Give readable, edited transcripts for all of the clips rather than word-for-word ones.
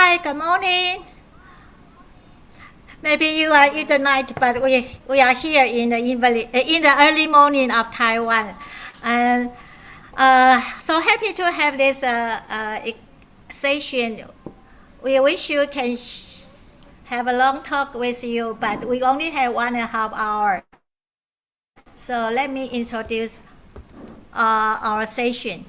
Hi, good morning. Maybe you are in the night, but we are here in the early morning of Taiwan. And so happy to have this session. We wish you can have a long talk with you, but we only have 1.5 hours. So let me introduce our session.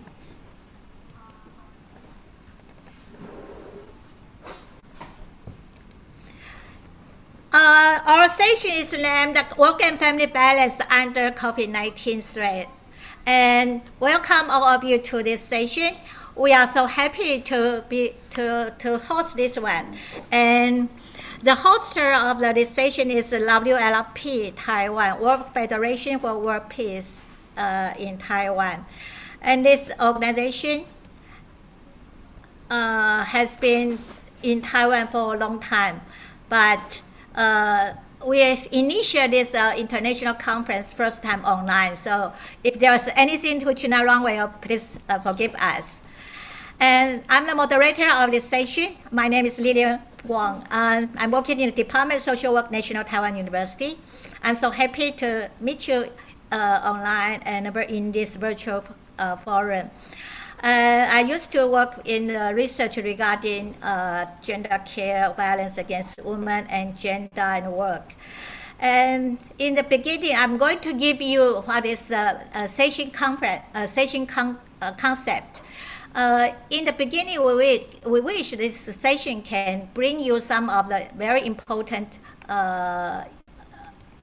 Our session is named Work and Family Balance under COVID-19 Threat. And welcome all of you to this session. We are so happy to host this one. And the hoster of this session is WLFP Taiwan, World Federation for World Peace in Taiwan. And this organization has been in Taiwan for a long time, but we initiated this international conference first time online. So if there's anything which is not wrong way, please forgive us. And I'm the moderator of this session. My name is Lilian Wang. I'm working in the Department of Social Work, National Taiwan University. I'm so happy to meet you online and in this virtual forum. I used to work in research regarding gender care, violence against women, and gender and work. And in the beginning, I'm going to give you what is a session concept. In the beginning, we wish this session can bring you some of the very important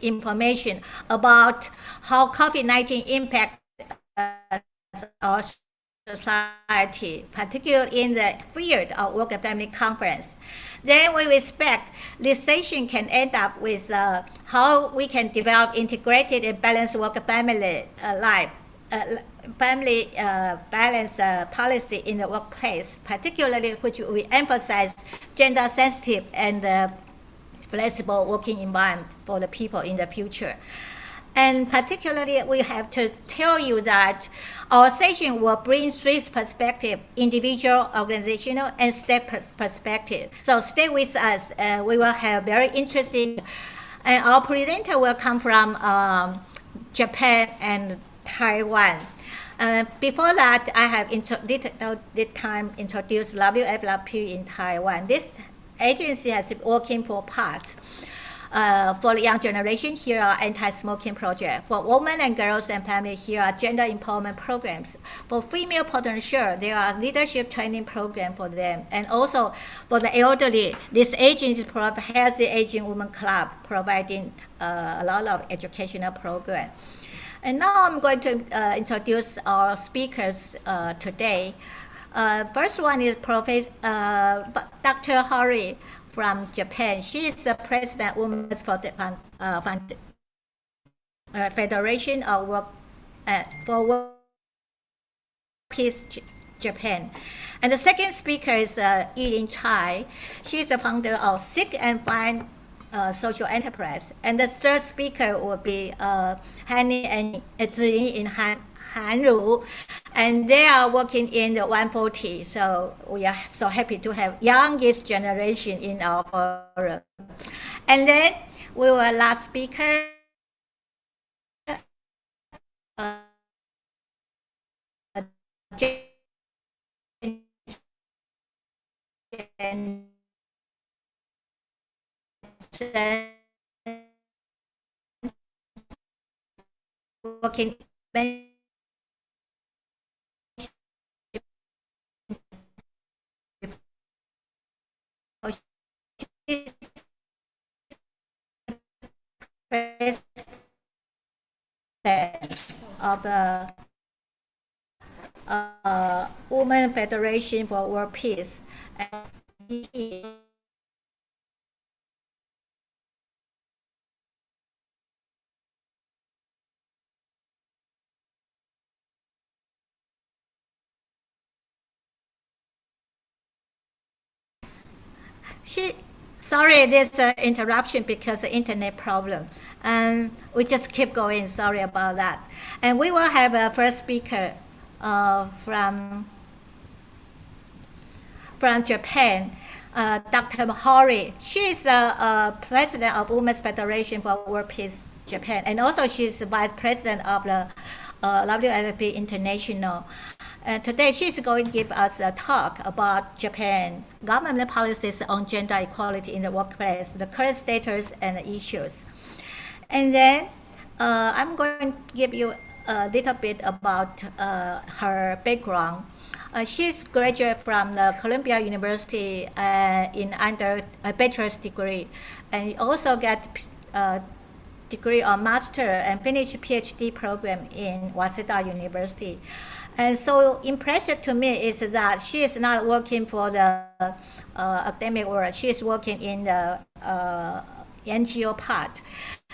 information about how COVID-19 impacts our society, particularly in the field of work and family conference. Then we expect this session can end up with how we can develop integrated and balanced work and family life, family balance policy in the workplace, particularly which we emphasize gender sensitive and flexible working environment for the people in the future. And particularly, we have to tell you that our session will bring three perspectives: individual, organizational, and state perspective. So stay with us. We will have very interesting, and our presenter will come from Japan and Taiwan. Before that, I have this time introduced WFLP in Taiwan. This agency has been working for parts. For the young generation, here are anti-smoking projects. For women and girls and families, here are gender empowerment programs. For female potential, there are leadership training programs for them. And also for the elderly, this agency provides Healthy Aging Women Club, providing a lot of educational programs. And now I'm going to introduce our speakers today. First one is Professor Dr. Hori from Japan. She is the president of Women's Federation of Work for World Peace Japan. And the second speaker is Yilin Chai. She is the founder of Seek and Find Social Enterprise. And the third speaker will be Hani and Zhi in Hanru, and they are working in the 140. So we are so happy to have youngest generation in our forum. And then we will last speaker. Working of the Women Federation for World Peace. Sorry, there's an interruption because of internet problem. And we just keep going, sorry about that. And we will have a first speaker from Japan. Dr. Hori. She is the president of Women's Federation for World Peace Japan, and also she's the vice president of the WLP International. And today she's going to give us a talk about Japan government policies on gender equality in the workplace, the current status and the issues. And then I'm going to give you a little bit about her background. She's graduated from the Columbia University in under a bachelor's degree, and also got a degree or master and finished PhD program in Waseda University. And so impressive to me is that she is not working for the academic world. She is working in the NGO part.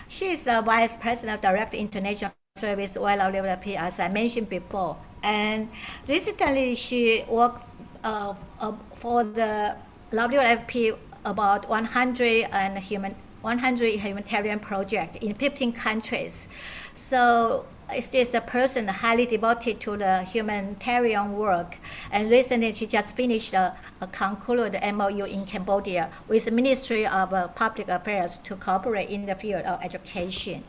She is the vice president of Direct International Service WLP, as I mentioned before. And recently she worked for the WFP about 100 humanitarian projects in 15 countries. So she's a person highly devoted to the humanitarian work. And recently she just finished a concluded MOU in Cambodia with the Ministry of Public Affairs to cooperate in the field of education.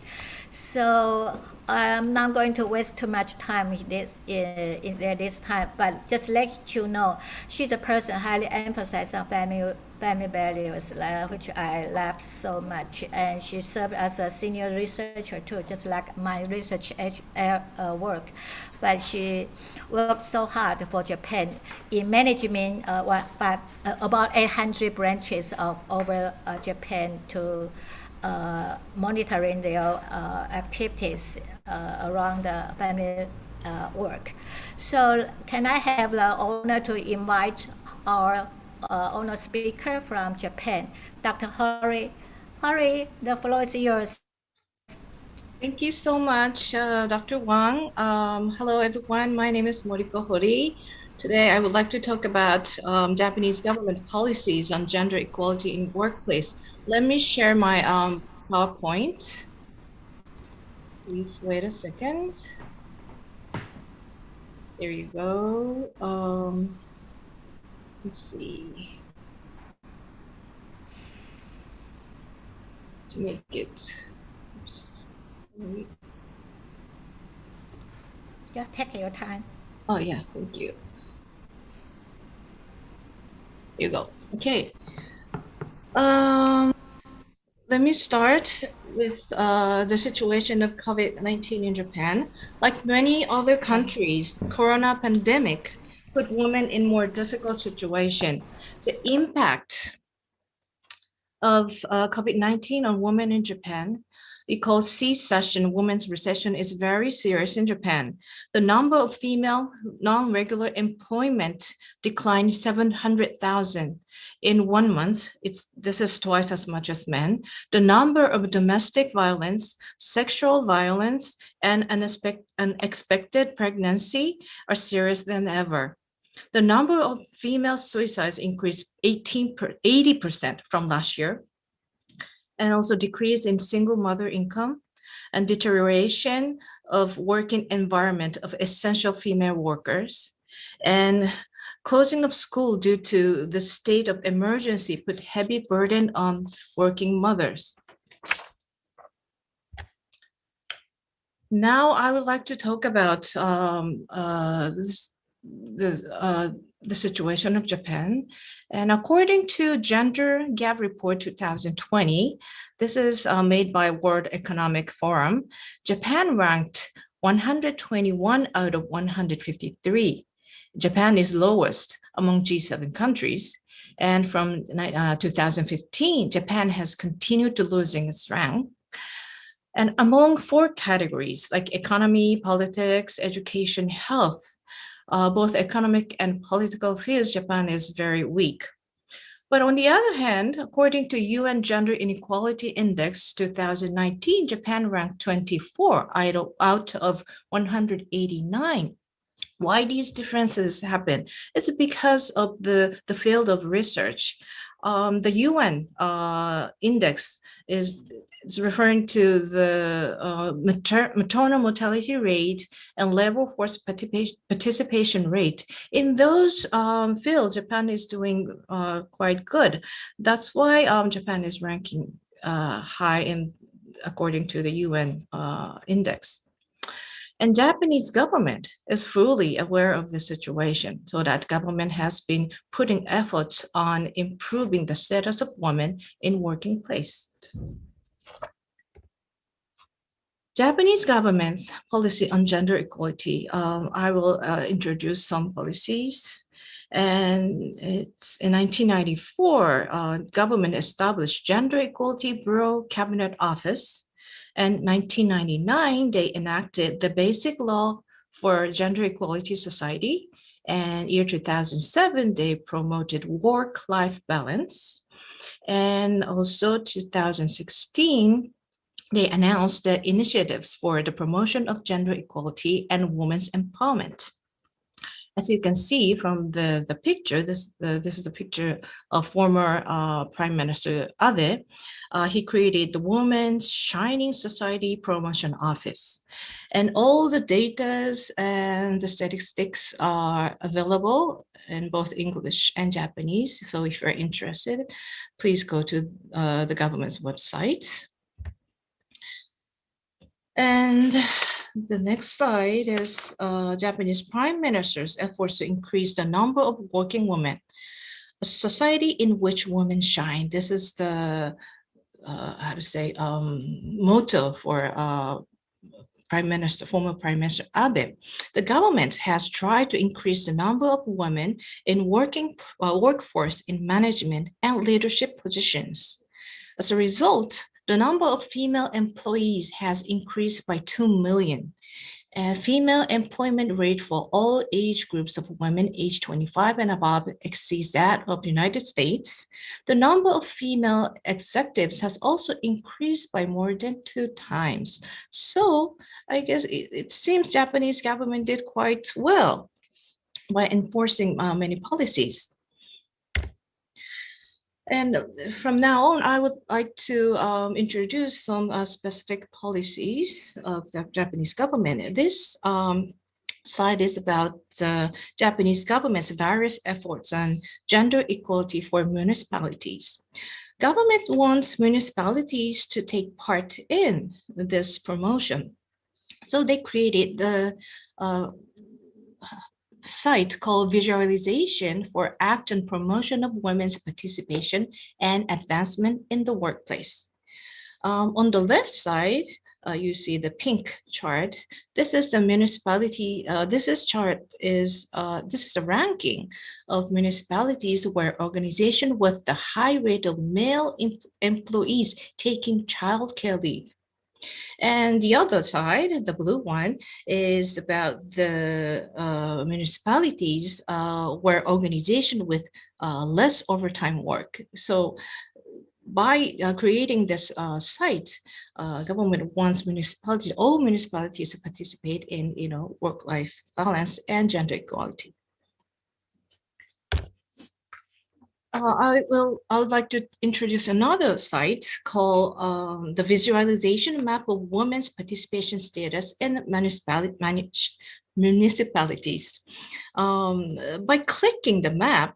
So I'm not going to waste too much time in this time, but just let you know, she's a person highly emphasized on family values, which I love so much. And she served as a senior researcher too, just like my research work. But she worked so hard for Japan in management about 800 branches of over Japan to monitoring their activities around the family work. So can I have the honor to invite our honor speaker from Japan, Dr. Hori. Hori, the floor is yours. Thank you so much, Dr. Wang. Hello, everyone. My name is Moriko Hori. Today, I would like to talk about Japanese government policies on gender equality in workplace. Let me share my PowerPoint. Please wait a second. There you go. Let's see. To make it. Oops. Yeah, take your time. Oh yeah, thank you. Here you go. Okay. Let me start with the situation of COVID-19 in Japan. Like many other countries, corona pandemic put women in more difficult situation. The impact of COVID-19 on women in Japan, we call C-session women's recession, is very serious in Japan. The number of female non-regular employment declined 700,000 in 1 month. This is twice as much as men. The number of domestic violence, sexual violence, and unexpected pregnancy are serious than ever. The number of female suicides increased 80% from last year, and also decrease in single mother income and deterioration of working environment of essential female workers, and closing of school due to the state of emergency put heavy burden on working mothers. Now I would like to talk about the situation of Japan. And according to Gender Gap Report 2020, this is made by World Economic Forum, Japan ranked 121 out of 153. Japan is lowest among G7 countries. And from 2015, Japan has continued to losing its rank. And among 4 categories like economy, politics, education, health, both economic and political fields, Japan is very weak. But on the other hand, according to UN Gender Inequality Index 2019, Japan ranked 24 out of 189. Why these differences happen? It's because of the field of research. The UN index is It's referring to the maternal mortality rate and labor force participation rate. In those fields, Japan is doing quite good. That's why Japan is ranking high according to the UN index. And Japanese government is fully aware of the situation, so that government has been putting efforts on improving the status of women in working place. Japanese government's policy on gender equality. I will introduce some policies. And it's in 1994, government established Gender Equality Bureau Cabinet Office. And 1999, they enacted the Basic Law for Gender Equality Society. And year 2007, they promoted work-life balance. And also 2016, they announced the initiatives for the promotion of gender equality and women's empowerment. As you can see from the picture, this is a picture of former Prime Minister Abe. He created the Women's Shining Society Promotion Office. And all the data and the statistics are available in both English and Japanese. So if you're interested, please go to the government's website. And the next slide is Japanese Prime Minister's efforts to increase the number of working women. A society in which women shine. This is the, motto for former Prime Minister Abe. The government has tried to increase the number of women in workforce in management and leadership positions. As a result, the number of female employees has increased by 2 million. Female employment rate for all age groups of women aged 25 and above exceeds that of the United States. The number of female executives has also increased by more than 2 times. So I guess it seems Japanese government did quite well by enforcing many policies. And from now on, I would like to introduce some specific policies of the Japanese government. This slide is about the Japanese government's various efforts on gender equality for municipalities. Government wants municipalities to take part in this promotion. So they created the site called Visualization for Act and Promotion of Women's Participation and Advancement in the Workplace. On the left side, you see the pink chart. This is the municipality. This is the ranking of municipalities where organization with the high rate of male employees taking childcare leave. And the other side, the blue one, is about the municipalities where organization with less overtime work. So by creating this site, government wants all municipalities to participate in, work-life balance and gender equality. I would like to introduce another site called the Visualization Map of Women's Participation Status in Municipalities. By clicking the map,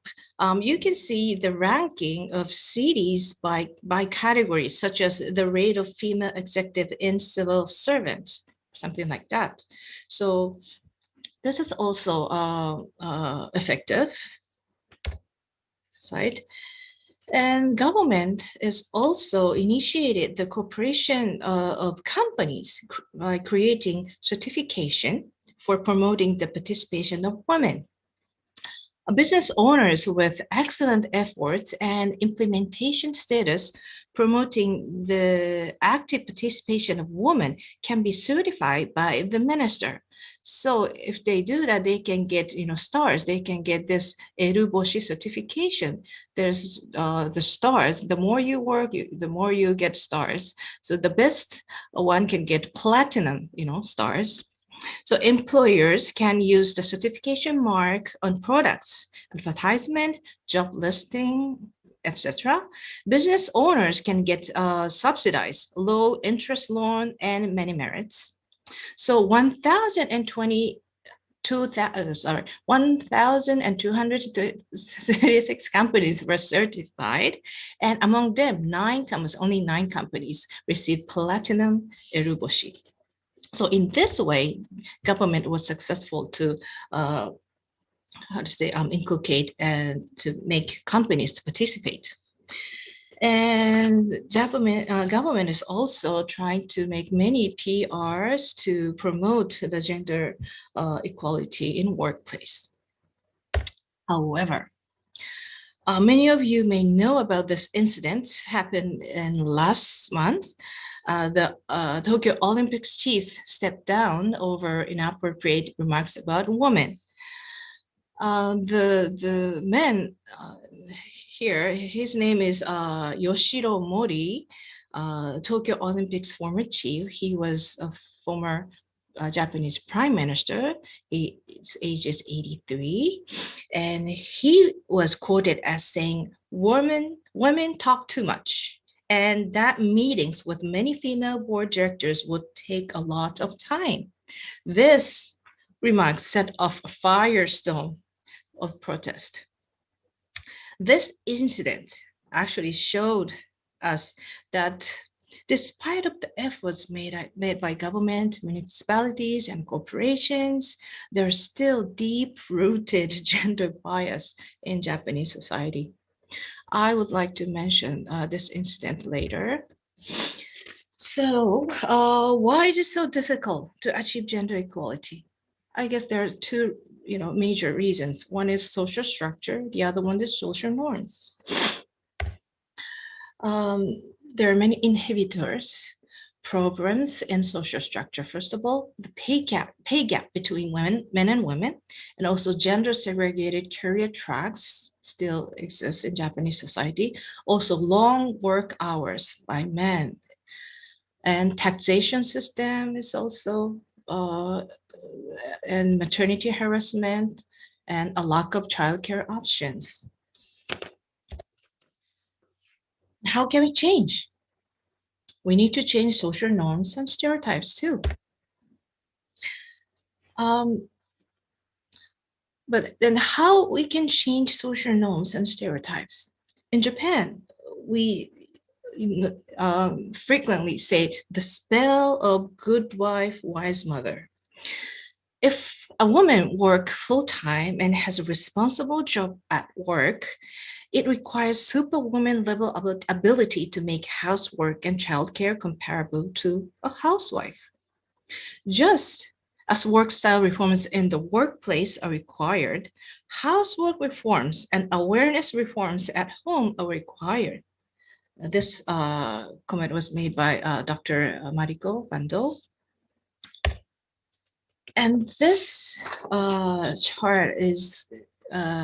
you can see the ranking of cities by categories, such as the rate of female executive in civil servants, something like that. So this is also effective site. And government is also initiated the cooperation of companies by creating certification for promoting the participation of women. Business owners with excellent efforts and implementation status promoting the active participation of women can be certified by the minister. So if they do that, they can get, stars. They can get this Eruboshi certification. There's the stars. The more you work, the more you get stars. So the best one can get platinum, stars. So employers can use the certification mark on products, advertisement, job listing, etc. Business owners can get subsidized low interest loan and many merits. So 1,236 companies were certified, and among them, only nine companies received platinum eruboshi. So in this way, government was successful to inculcate and to make companies to participate. And government is also trying to make many PRs to promote the gender equality in workplace. However, many of you may know about this incident happened in last month. The Tokyo Olympics chief stepped down over inappropriate remarks about women. The man here, his name is Yoshiro Mori, Tokyo Olympics former chief. He was a former Japanese prime minister. His age is 83, and he was quoted as saying, women talk too much, and that meetings with many female board directors would take a lot of time. This remark set off a firestorm of protest. This incident actually showed us that despite of the efforts made by government, municipalities, and corporations, there's still deep-rooted gender bias in Japanese society. I would like to mention this incident later. So why is it so difficult to achieve gender equality? I guess there are two major reasons. One is social structure, the other one is social norms. There are many inhibitors, problems in social structure. First of all, the pay gap between men and women, and also gender segregated career tracks still exists in Japanese society. Also long work hours by men. And taxation system is also and maternity harassment, and a lack of childcare options. How can we change? We need to change social norms and stereotypes too. But then how we can change social norms and stereotypes? In Japan, we frequently say the spell of good wife, wise mother. If a woman works full-time and has a responsible job at work, it requires superwoman level of ability to make housework and childcare comparable to a housewife. Just as work style reforms in the workplace are required, housework reforms and awareness reforms at home are required. This comment was made by Dr. Mariko Bando. And this chart is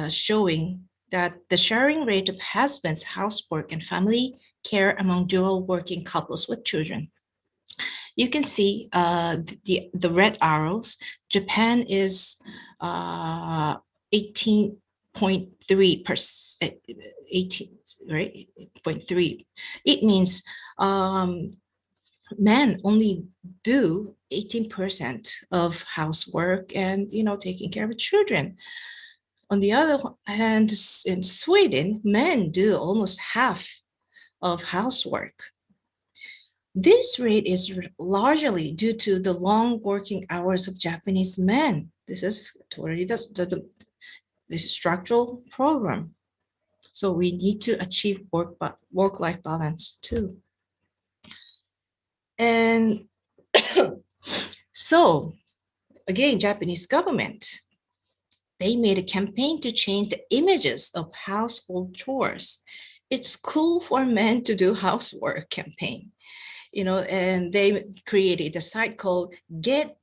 showing that the sharing rate of husbands' housework and family care among dual working couples with children. You can see the red arrows. Japan is 18.3%, 18, right? 0.3. It means men only do 18% of housework and taking care of children. On the other hand, in Sweden, men do almost half of housework. This rate is largely due to the long working hours of Japanese men. This is totally this structural program. So we need to achieve work-life balance too. And so again, Japanese government, they made a campaign to change the images of household chores. It's cool for men to do housework campaign, and they created a site called Get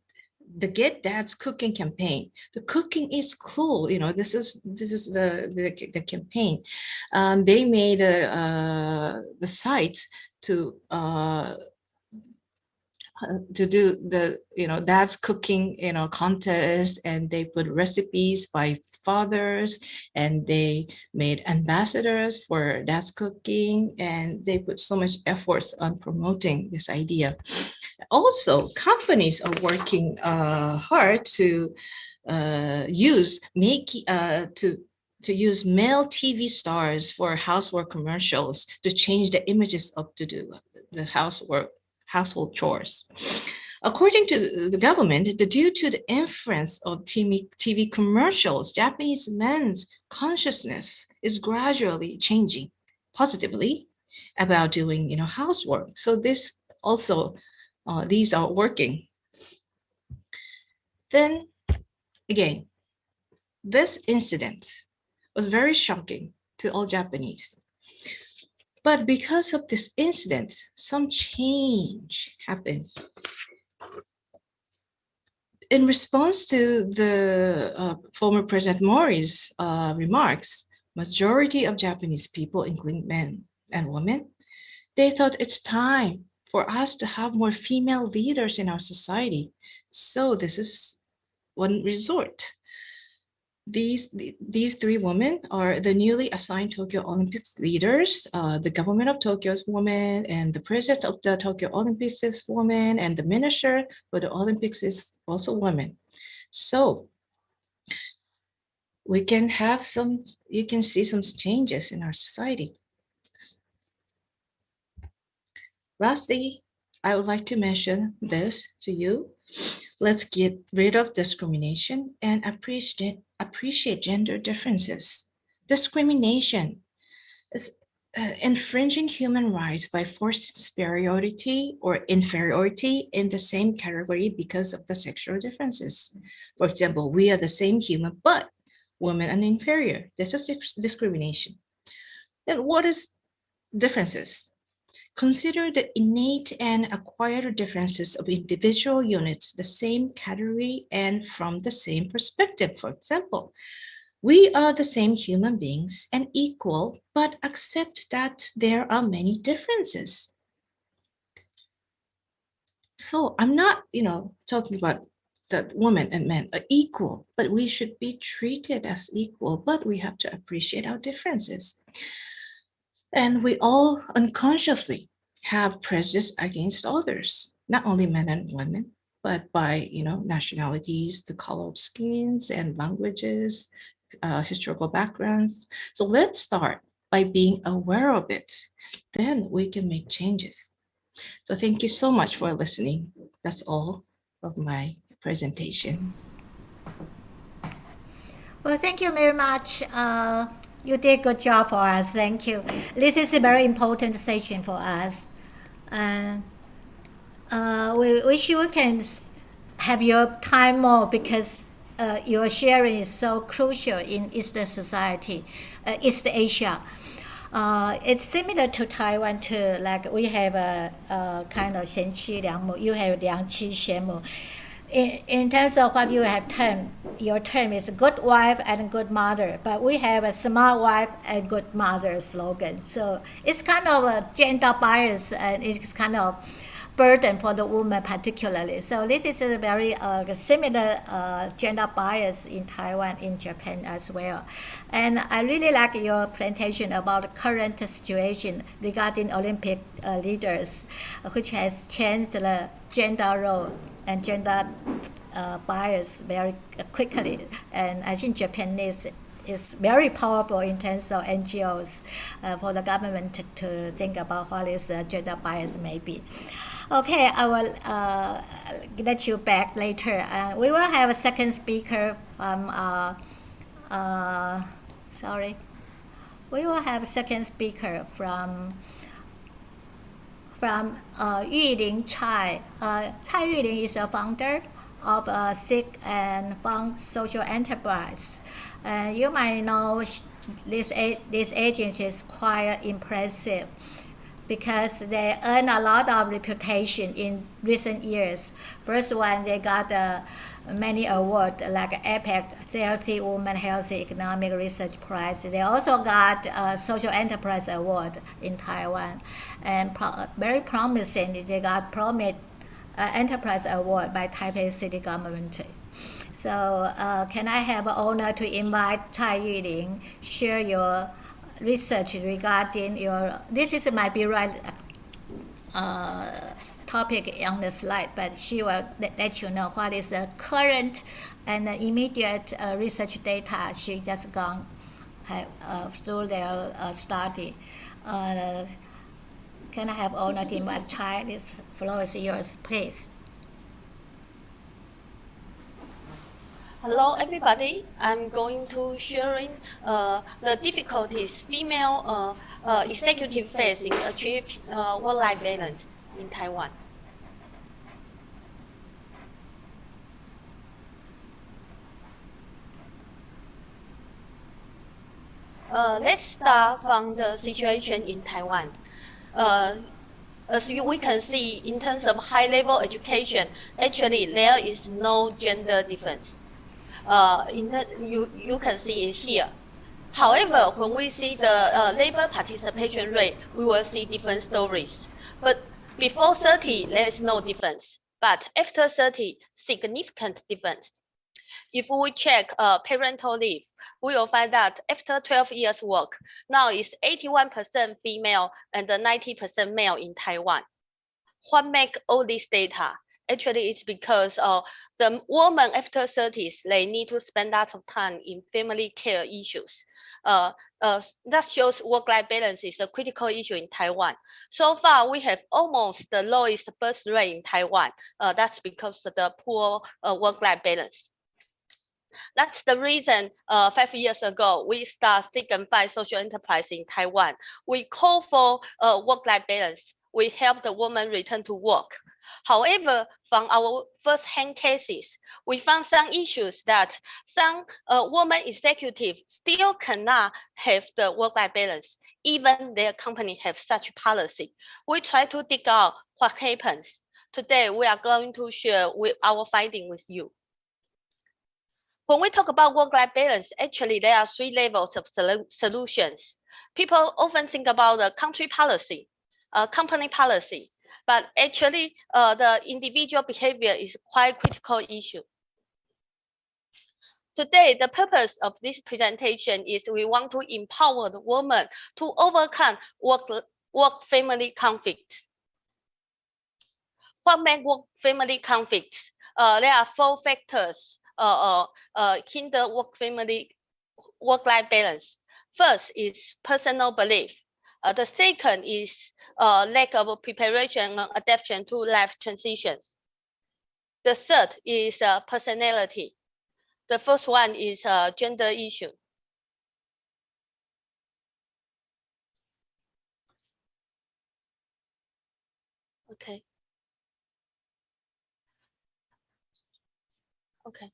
Dad's Cooking Campaign. The cooking is cool. This is the campaign. They made the site to to do the dad's cooking contest, and they put recipes by fathers, and they made ambassadors for dad's cooking, and they put so much efforts on promoting this idea. Also, companies are working hard to use male TV stars for housework commercials to change the images of to do the household chores. According to the government, due to the influence of TV commercials, Japanese men's consciousness is gradually changing positively about doing housework. So this also these are working. Then again, this incident was very shocking to all Japanese. But because of this incident, some change happened. In response to the former President Mori's remarks, majority of Japanese people, including men and women, they thought it's time for us to have more female leaders in our society. So this is one resort. These three women are the newly assigned Tokyo Olympics leaders. The government of Tokyo's woman, and the president of the Tokyo Olympics is woman, and the minister for the Olympics is also woman. So we can have you can see some changes in our society. Lastly, I would like to mention this to you. Let's get rid of discrimination and appreciate gender differences. Discrimination is infringing human rights by forcing superiority or inferiority in the same category because of the sexual differences. For example, we are the same human, but women are inferior. This is discrimination. Then what is differences? Consider the innate and acquired differences of individual units, the same category and from the same perspective. For example, we are the same human beings and equal, but accept that there are many differences. So I'm not, talking about that women and men are equal, but we should be treated as equal, but we have to appreciate our differences. And we all unconsciously have prejudice against others, not only men and women, but by nationalities, the color of skins and languages, historical backgrounds. So let's start by being aware of it. Then we can make changes. So thank you so much for listening. That's all of my presentation. Well, thank you very much. You did a good job for us. Thank you. This is a very important session for us. We wish you can have your time more, because your sharing is so crucial in Eastern society, East Asia. It's similar to Taiwan too. Like we have a kind of 贤妻良母, you have 良妻贤母. In terms of what you have termed, your term is good wife and good mother, but we have a smart wife and good mother slogan. So it's kind of a gender bias, and it's kind of burden for the woman particularly. So this is a very similar gender bias in Taiwan, in Japan as well. And I really like your presentation about the current situation regarding Olympic leaders, which has changed the gender role and gender bias very quickly. And I think Japan is very powerful in terms of NGOs for the government to think about what is gender bias may be. Okay, I will let you back later. We will have a second speaker from, we will have a second speaker from Yuling Chai. Chai Yuling is a founder of Seek and Fund Social Enterprise. You might know this agency is quite impressive, because they earn a lot of reputation in recent years. First one, they got many awards like APEC, Healthy Women Healthy Economic Research Prize. They also got a Social Enterprise Award in Taiwan. And very promising, they got Enterprise Award by Taipei City Government. So can I have the honor to invite Chai Yuling share your research regarding your, this is my BRI topic on the slide, but she will let you know what is the current and immediate research data she just gone through their study. Can I have honor to invite Chai? This floor is yours, please. Hello, everybody. I'm going to sharing the difficulties female executive face in achieve work-life balance in Taiwan. Let's start from the situation in Taiwan. As we can see, in terms of high-level education, actually there is no gender difference. You can see it here. However, when we see the labor participation rate, we will see different stories. But before 30, there is no difference. But after 30, significant difference. If we check parental leave, we will find that after 12 years work, now it's 81% female and 90% male in Taiwan. What make all this data? Actually, it's because the woman after 30s, they need to spend lots of time in family care issues. That shows work-life balance is a critical issue in Taiwan. So far, we have almost the lowest birth rate in Taiwan. That's because of the poor work-life balance. That's the reason 5 years ago, we start Seek and Find social enterprise in Taiwan. We call for work-life balance. We help the woman return to work. However, from our first-hand cases, we found some issues that some woman executives still cannot have the work-life balance, even their company have such policy. We try to dig out what happens. Today, we are going to share our finding with you. When we talk about work-life balance, actually there are 3 levels of solutions. People often think about the country policy, company policy, but actually the individual behavior is quite critical issue. Today, the purpose of this presentation is we want to empower the woman to overcome work-family conflicts. What makes work-family conflicts? There are 4 factors hinder work-life balance. First is personal belief. The second is lack of preparation and adaptation to life transitions. The third is personality. The first one is gender issue. Okay. Okay.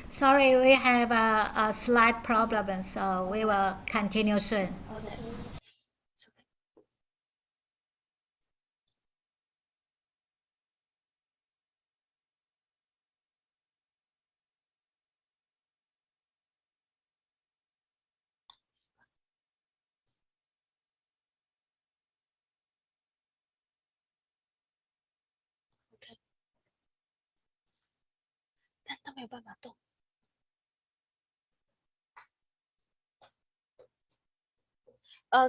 Sorry, we have a slide problem, so we will continue soon. Okay. Okay. 但他没有办法动。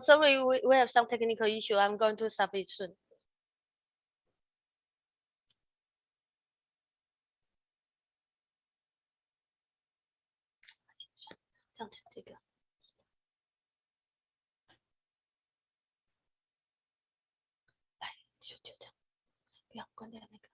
Sorry, we have some technical issue. I'm going to submit soon. 这样子，这个。来，就这样，不要关掉那个。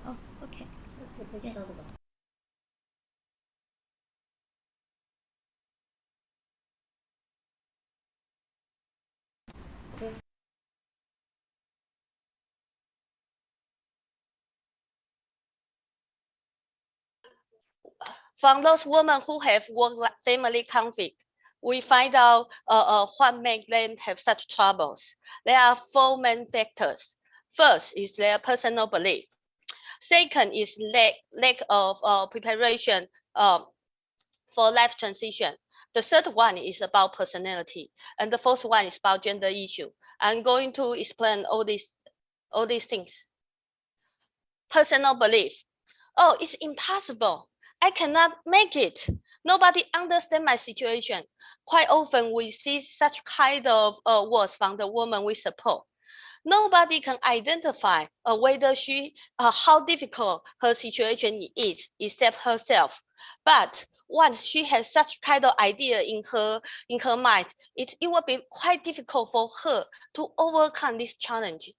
Oh, okay. Yeah. From those women who have work-family conflict, we find out what makes them have such troubles. There are 4 main factors. First is their personal belief. Second is lack of preparation for life transition. The third one is about personality, and the fourth one is about gender issue. I'm going to explain all these things. Personal belief. Oh, it's impossible. I cannot make it. Nobody understands my situation. Quite often we see such kind of words from the woman we support. Nobody can identify whether how difficult her situation is except herself. But once she has such kind of idea in her mind, it will be quite difficult for her to overcome this challenge.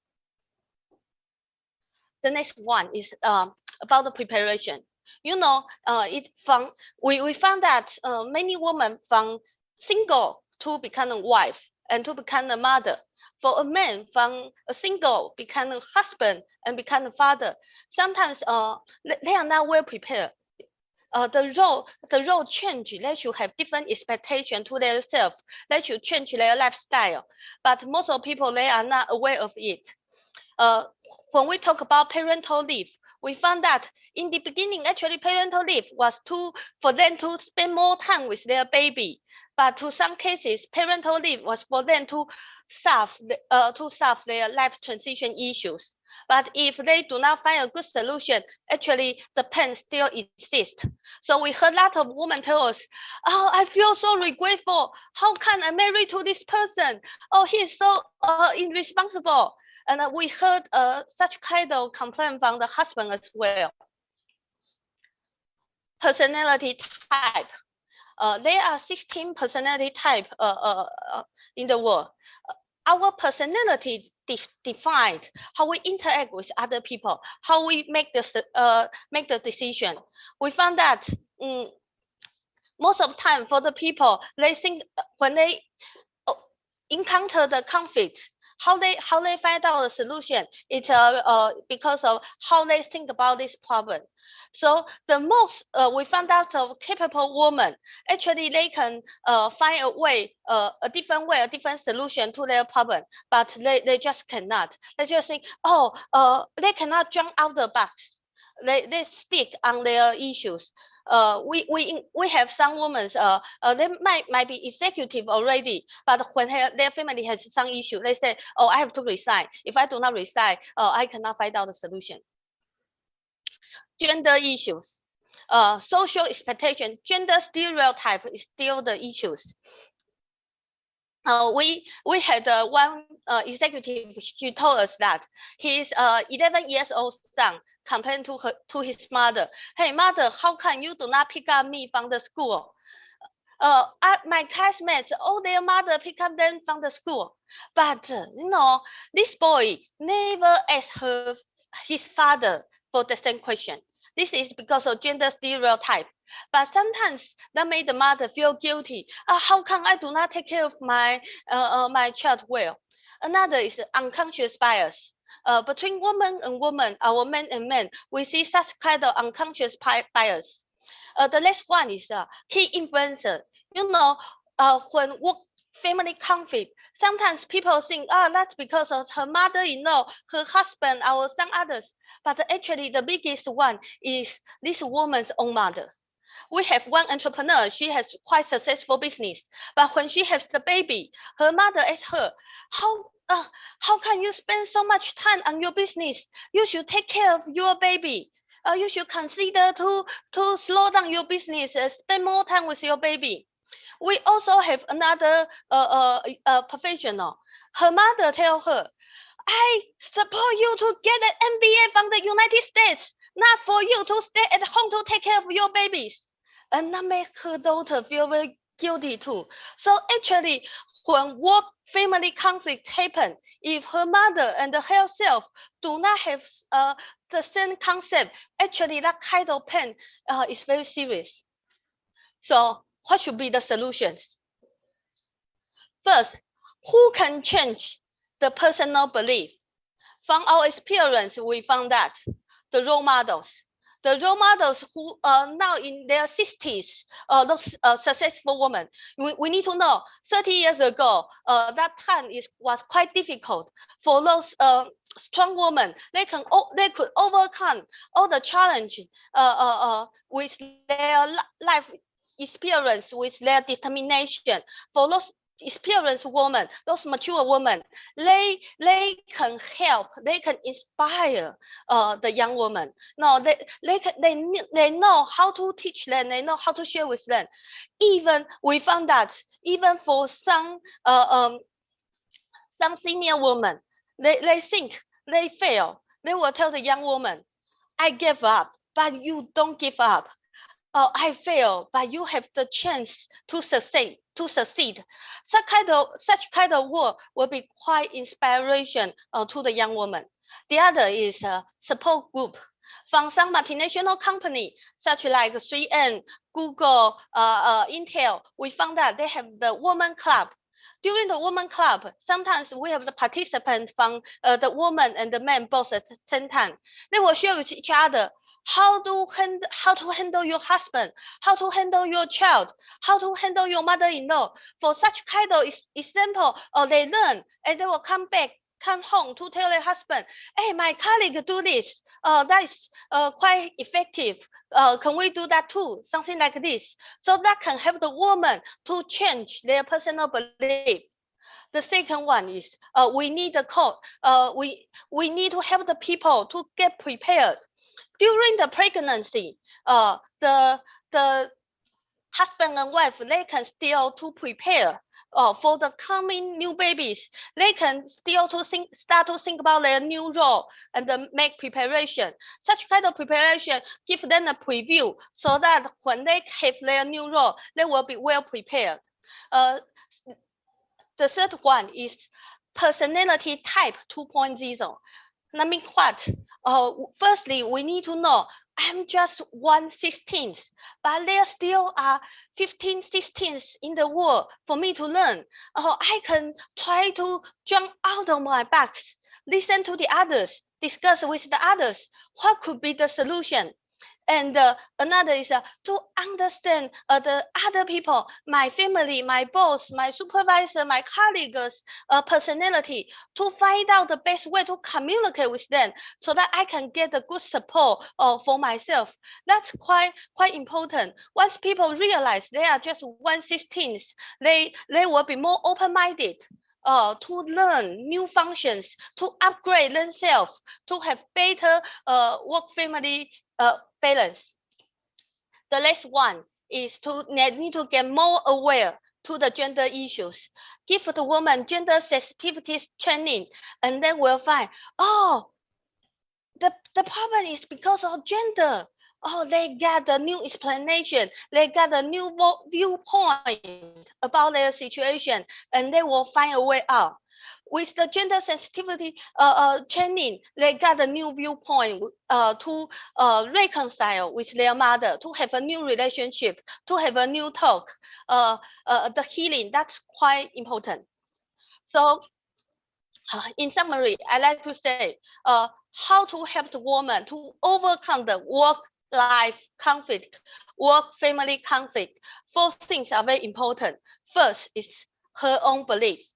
The next one is about the preparation. You know, we found that many women from single to become a wife and to become a mother. For a man from a single become a husband and become a father, sometimes they are not well prepared. The role change. They should have different expectation to themselves. They should change their lifestyle. But most of people, they are not aware of it. When we talk about parental leave, we found that in the beginning, actually parental leave was for them to spend more time with their baby. But to some cases, parental leave was for them to solve their life transition issues. But if they do not find a good solution, actually the pain still exists. So we heard a lot of women tell us, "Oh, I feel so regretful. How can I marry to this person? Oh, he is so irresponsible." And we heard such kind of complaint from the husband as well. Personality type. There are 16 personality types in the world. Our personality defined how we interact with other people, how we make the decision. We found that most of the time for the people, they think when they encounter the conflict, how they find out the solution, it's because of how they think about this problem. So the most we found out of capable women, actually they can find a way, a different solution to their problem, but they just cannot. They just think, they cannot jump out the box. They stick on their issues. We have some women, they might be executive already, but when their family has some issue, they say, "Oh, I have to resign. If I do not resign, I cannot find out the solution." Gender issues, social expectation, gender stereotype is still the issues. We had one executive. She told us that his 11 years old son complained to his mother, "Hey mother, how come you do not pick up me from the school? My classmates, all their mother pick up them from the school, but this boy never asked his father for the same question." This is because of gender stereotype. But sometimes that made the mother feel guilty. How come I do not take care of my child well? Another is unconscious bias. Between woman and woman, our men and men, we see such kind of unconscious bias. The next one is key influencer. When family conflict, sometimes people think, that's because of her mother-in-law, her husband, or some others. But actually, the biggest one is this woman's own mother. We have one entrepreneur. She has quite successful business, but when she has the baby, her mother asks her, "How can you spend so much time on your business? You should take care of your baby. You should consider to slow down your business and spend more time with your baby." We also have another professional. Her mother tells her, "I support you to get an MBA from the United States, not for you to stay at home to take care of your babies." And that makes her daughter feel very guilty too. So actually, when work family conflict happen, if her mother and herself do not have the same concept, actually that kind of pain is very serious. So what should be the solutions? First, who can change the personal belief? From our experience, we found that the role models. the role models who are now in their 60s, those successful women, we need to know 30 years ago, that time was quite difficult for those strong women. They could overcome all the challenge with their life experience, with their determination. For those experienced women, those mature women, they can help, they can inspire the young women. No, they know how to teach them, they know how to share with them. Even we found that even for some senior women, they think they fail. They will tell the young woman, I gave up, but you don't give up. I fail, but you have the chance to succeed. Such kind of word will be quite inspiration to the young woman. The other is a support group from some multinational company, such like 3M, Google, Intel. We found that they have the woman club. During the woman club, sometimes we have the participants from the woman and the men both at the same time. They will share with each other how to handle your husband, how to handle your child, how to handle your mother-in-law. For such kind of example, they learn and they will come home to tell their husband, hey, my colleague do this, that is quite effective. Can we do that too? Something like this. So that can help the woman to change their personal belief. The second one is we need the code. We need to help the people to get prepared. During the pregnancy, the husband and wife, they can still to prepare for the coming new babies. They can still to start to think about their new role and make preparation. Such kind of preparation give them a preview so that when they have their new role, they will be well prepared. The third one is personality type 2.0. I mean what? Firstly, we need to know I'm just 1/16, but there still are 15 16ths in the world for me to learn. I can try to jump out of my box, listen to the others, discuss with the others what could be the solution. And another is to understand the other people, my family, my boss, my supervisor, my colleagues' personality, to find out the best way to communicate with them so that I can get a good support for myself. That's quite important. Once people realize they are just 1/16, they will be more open-minded to learn new functions, to upgrade themselves, to have better work-family balance. The next one is need to get more aware to the gender issues. Give the woman gender sensitivity training, and then we'll find, the problem is because of gender. They got a new explanation. They got a new viewpoint about their situation, and they will find a way out. With the gender sensitivity training, they got a new viewpoint to reconcile with their mother, to have a new relationship, to have a new talk. The healing, that's quite important. So in summary, I like to say how to help the woman to overcome the work-life conflict, work-family conflict. 4 things are very important. First is her own belief.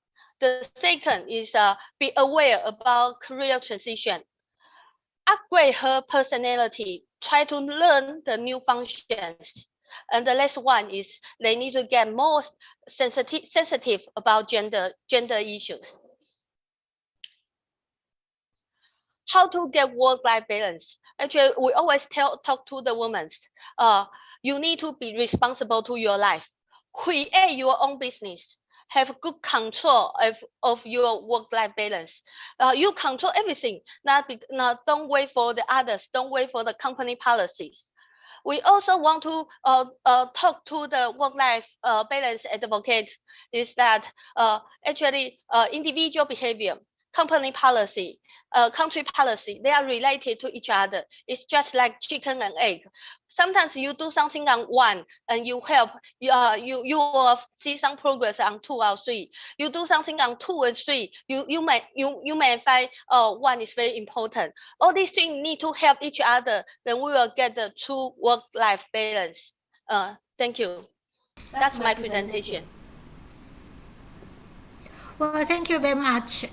The second is be aware about career transition. Upgrade her personality. Try to learn the new functions. And the last one is they need to get more sensitive about gender issues. How to get work-life balance? Actually, we always talk to the women. You need to be responsible to your life. Create your own business. Have good control of your work-life balance. You control everything. Don't wait for the others. Don't wait for the company policies. We also want to talk to the work-life balance advocate. Is that actually individual behavior. company policy, country policy, they are related to each other. It's just like chicken and egg. Sometimes you do something on one and you help, you will see some progress on 2 or 3. You do something on 2 and 3, you may find, oh, one is very important. All these things need to help each other, then we will get the true work-life balance. Thank you. That's my presentation. Well, thank you very much.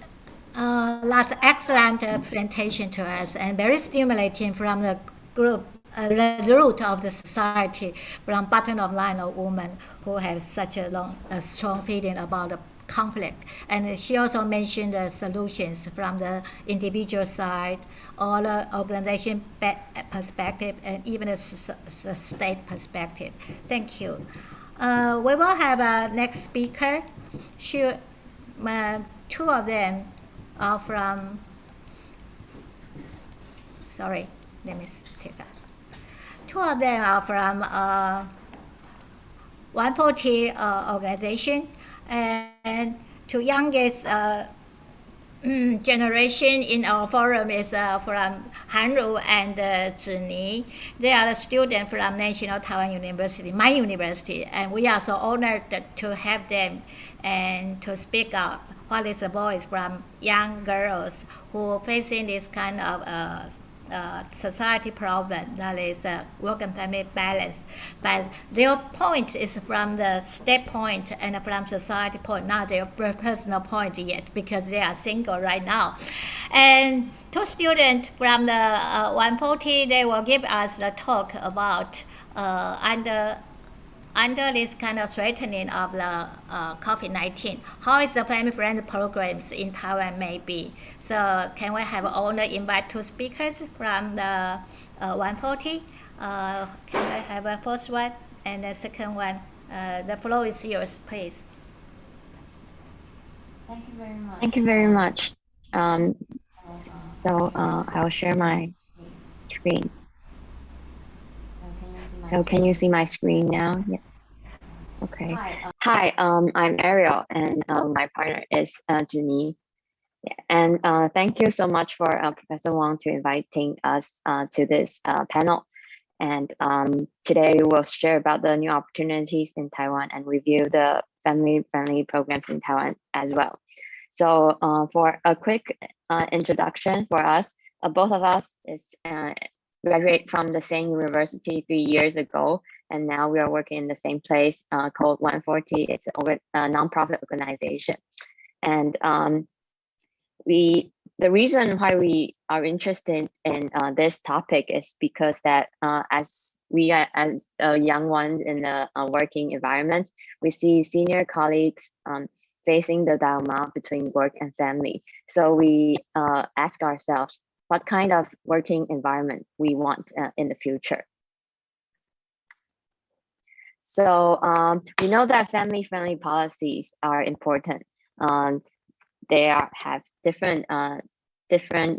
That's excellent presentation to us and very stimulating from the group, the root of the society, from bottom of line of women who have such a strong feeling about the conflict. And she also mentioned the solutions from the individual side, or the organization perspective, and even the state perspective. Thank you. We will have a next speaker. Two of them are from, sorry, let me take that. Two of them are from 140 organization, and two youngest generation in our forum is from Hanru and Zhini. They are the students from National Taiwan University, my university, and we are so honored to have them and to speak up what is the voice from young girls who are facing this kind of society problem, that is work and family balance. But their point is from the state point and from society point, not their personal point yet, because they are single right now. And two students from the 140, they will give us the talk about under this kind of threatening of the COVID-19, how is the family-friendly programs in Taiwan may be. So can we have honor invite two speakers from the 140? Can I have a first one and the second one? The floor is yours, please. Thank you very much. Thank you very much. I'll share my screen. So can you see my screen now? Yeah. Okay. Hi, I'm Ariel, and my partner is Jenny. Yeah. And thank you so much for Professor Wang to inviting us to this panel. And today we will share about the new opportunities in Taiwan and review the family-friendly programs in Taiwan as well. So for a quick introduction for us, both of us is graduate from the same university 3 years ago, and now we are working in the same place called 140. It's a nonprofit organization, and the reason why we are interested in this topic is because that as young ones in the working environment, we see senior colleagues facing the dilemma between work and family. So we ask ourselves, what kind of working environment we want in the future. So we know that family-friendly policies are important. They have different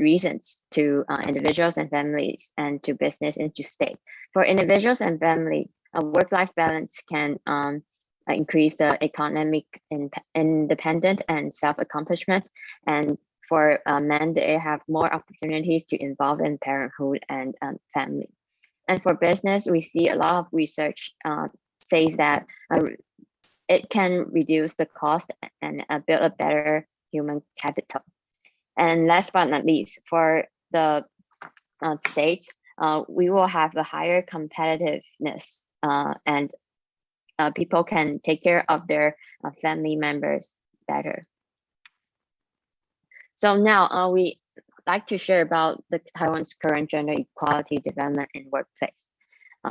reasons to individuals and families, and to business and to state. For individuals and family, a work-life balance can increase the economic independence and self-accomplishment. And for men, they have more opportunities to involve in parenthood and family. And for business, we see a lot of research says that it can reduce the cost and build a better human capital. And last but not least, for the states, we will have a higher competitiveness, and people can take care of their family members better. So now we like to share about the Taiwan's current gender equality development in workplace.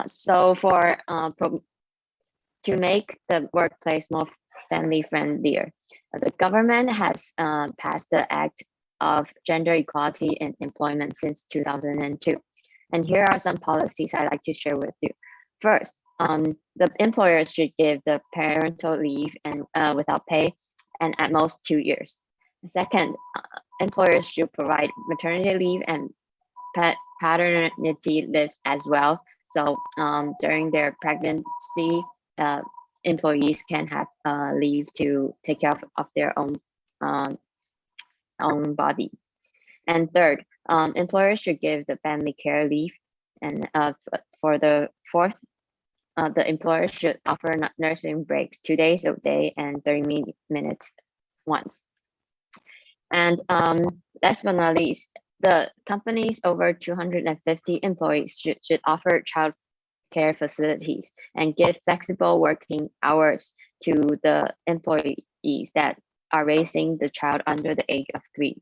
So for to make the workplace more family friendlier, the government has passed the Act of Gender Equality in Employment since 2002. And here are some policies I'd like to share with you. First, the employers should give the parental leave and without pay, and at most 2 years. Second, employers should provide maternity leave and paternity leave as well. So during their pregnancy, employees can have leave to take care of their own own body. And third, employers should give the family care leave. And for the fourth, the employer should offer nursing breaks 2 days a day and 30 minutes once. And last but not least, the companies over 250 employees should offer child care facilities and give flexible working hours to the employees that are raising the child under the age of 3.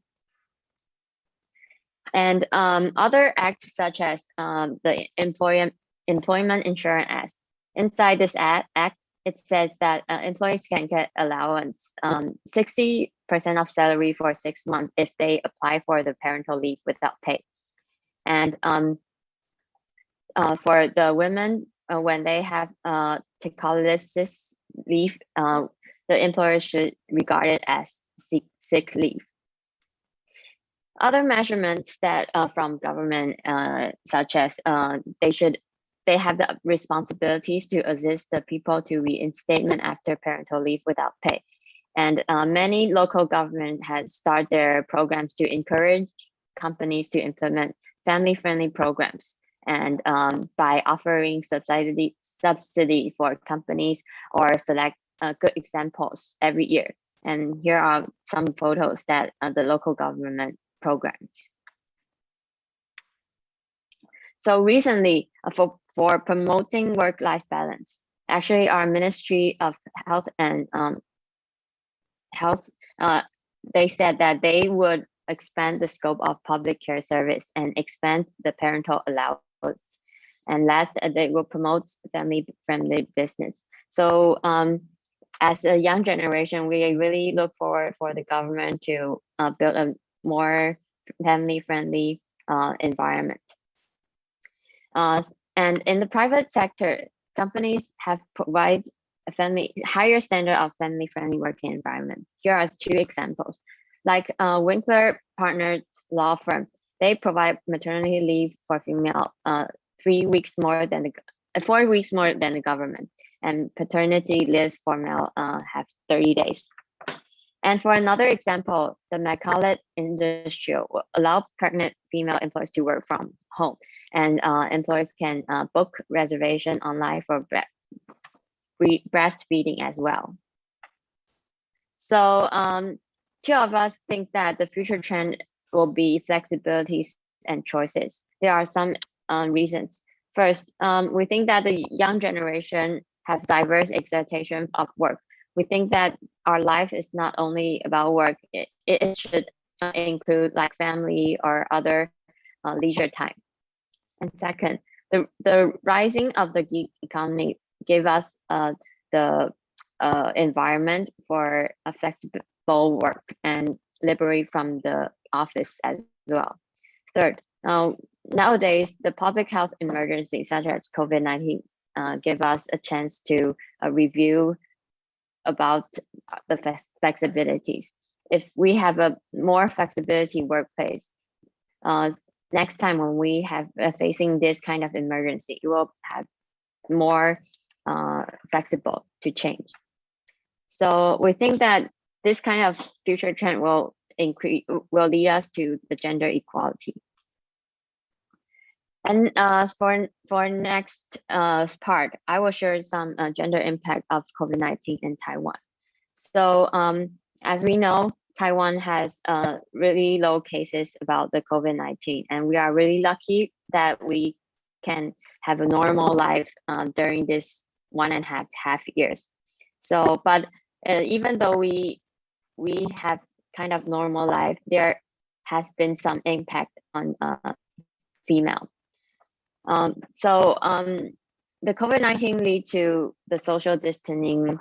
And other acts such as the Employment Insurance Act. Inside this act, it says that employees can get allowance 60% of salary for 6 months if they apply for the parental leave without pay. And for the women, when they have techolysis leave, the employer should regard it as sick leave. Other measurements that from government, such as they have the responsibilities to assist the people to reinstatement after parental leave without pay. And many local governments have started their programs to encourage companies to implement family-friendly programs, and by offering subsidy for companies or select good examples every year. And here are some photos that the local government programs. So recently, for promoting work-life balance, actually our Ministry of Health and they said that they would expand the scope of public care service and expand the parental allowance. And last, they will promote family-friendly business. So as a young generation, we really look forward for the government to build a more family-friendly environment. And in the private sector, companies have provided a higher standard of family-friendly working environment. Here are 2 examples. Like Winkler Partners law firm, they provide maternity leave for female 4 weeks more than the government, and paternity leave for male have 30 days. And for another example, the McCulloch Industrial will allow pregnant female employees to work from home, and employees can book reservation online for breastfeeding as well. So 2 of us think that the future trend will be flexibilities and choices. There are some reasons. First, we think that the young generation have diverse expectations of work. We think that our life is not only about work, it should include like family or other leisure time. And second, the rising of the gig economy gave us the environment for a flexible work and liberate from the office as well. Third, nowadays, the public health emergency such as COVID-19 give us a chance to review about the flexibilities. If we have a more flexibility workplace, next time when we have facing this kind of emergency, it will have more flexible to change. So we think that this kind of future trend will lead us to the gender equality. And for next part, I will share some gender impact of COVID-19 in Taiwan. So as we know, Taiwan has really low cases about the COVID-19, and we are really lucky that we can have a normal life during this 1.5 years. So, but even though we have kind of normal life, there has been some impact on female. The COVID-19 lead to the social distancing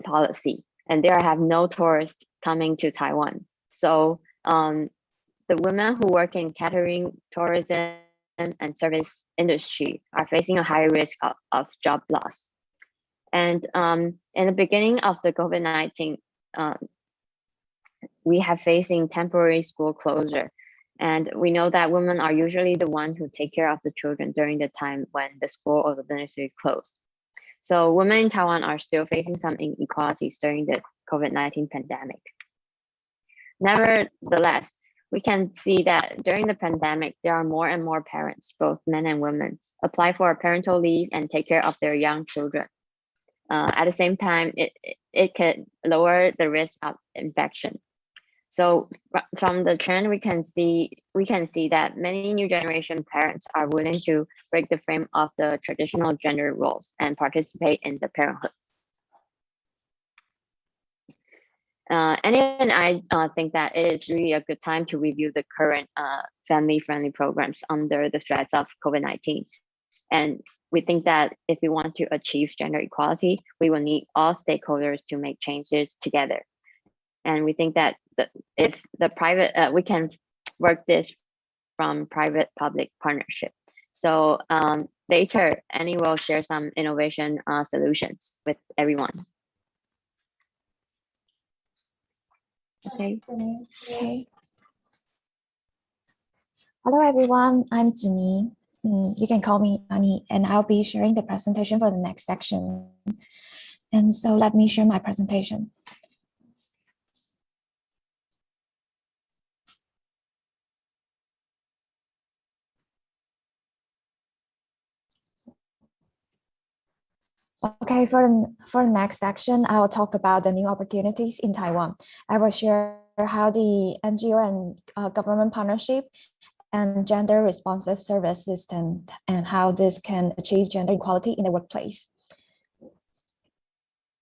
policy, and there have no tourists coming to Taiwan. So the women who work in catering, tourism, and service industry are facing a high risk of job loss. And in the beginning of the COVID-19, we have facing temporary school closure. And we know that women are usually the ones who take care of the children during the time when the school or the nursery closed. So women in Taiwan are still facing some inequalities during the COVID-19 pandemic. Nevertheless, we can see that during the pandemic, there are more and more parents, both men and women, apply for a parental leave and take care of their young children. At the same time, it could lower the risk of infection. So from the trend, we can see that many new generation parents are willing to break the frame of the traditional gender roles and participate in the parenthood. And I think that it is really a good time to review the current family-friendly programs under the threats of COVID-19. And we think that if we want to achieve gender equality, we will need all stakeholders to make changes together. And we think that if the private, we can work this from private-public partnership. So later, Annie will share some innovation solutions with everyone. Okay. Hello, everyone. I'm Zini. You can call me Annie, and I'll be sharing the presentation for the next section. And so let me share my presentation. Okay, for the next section, I will talk about the new opportunities in Taiwan. I will share how the NGO and government partnership and gender responsive service system and how this can achieve gender equality in the workplace.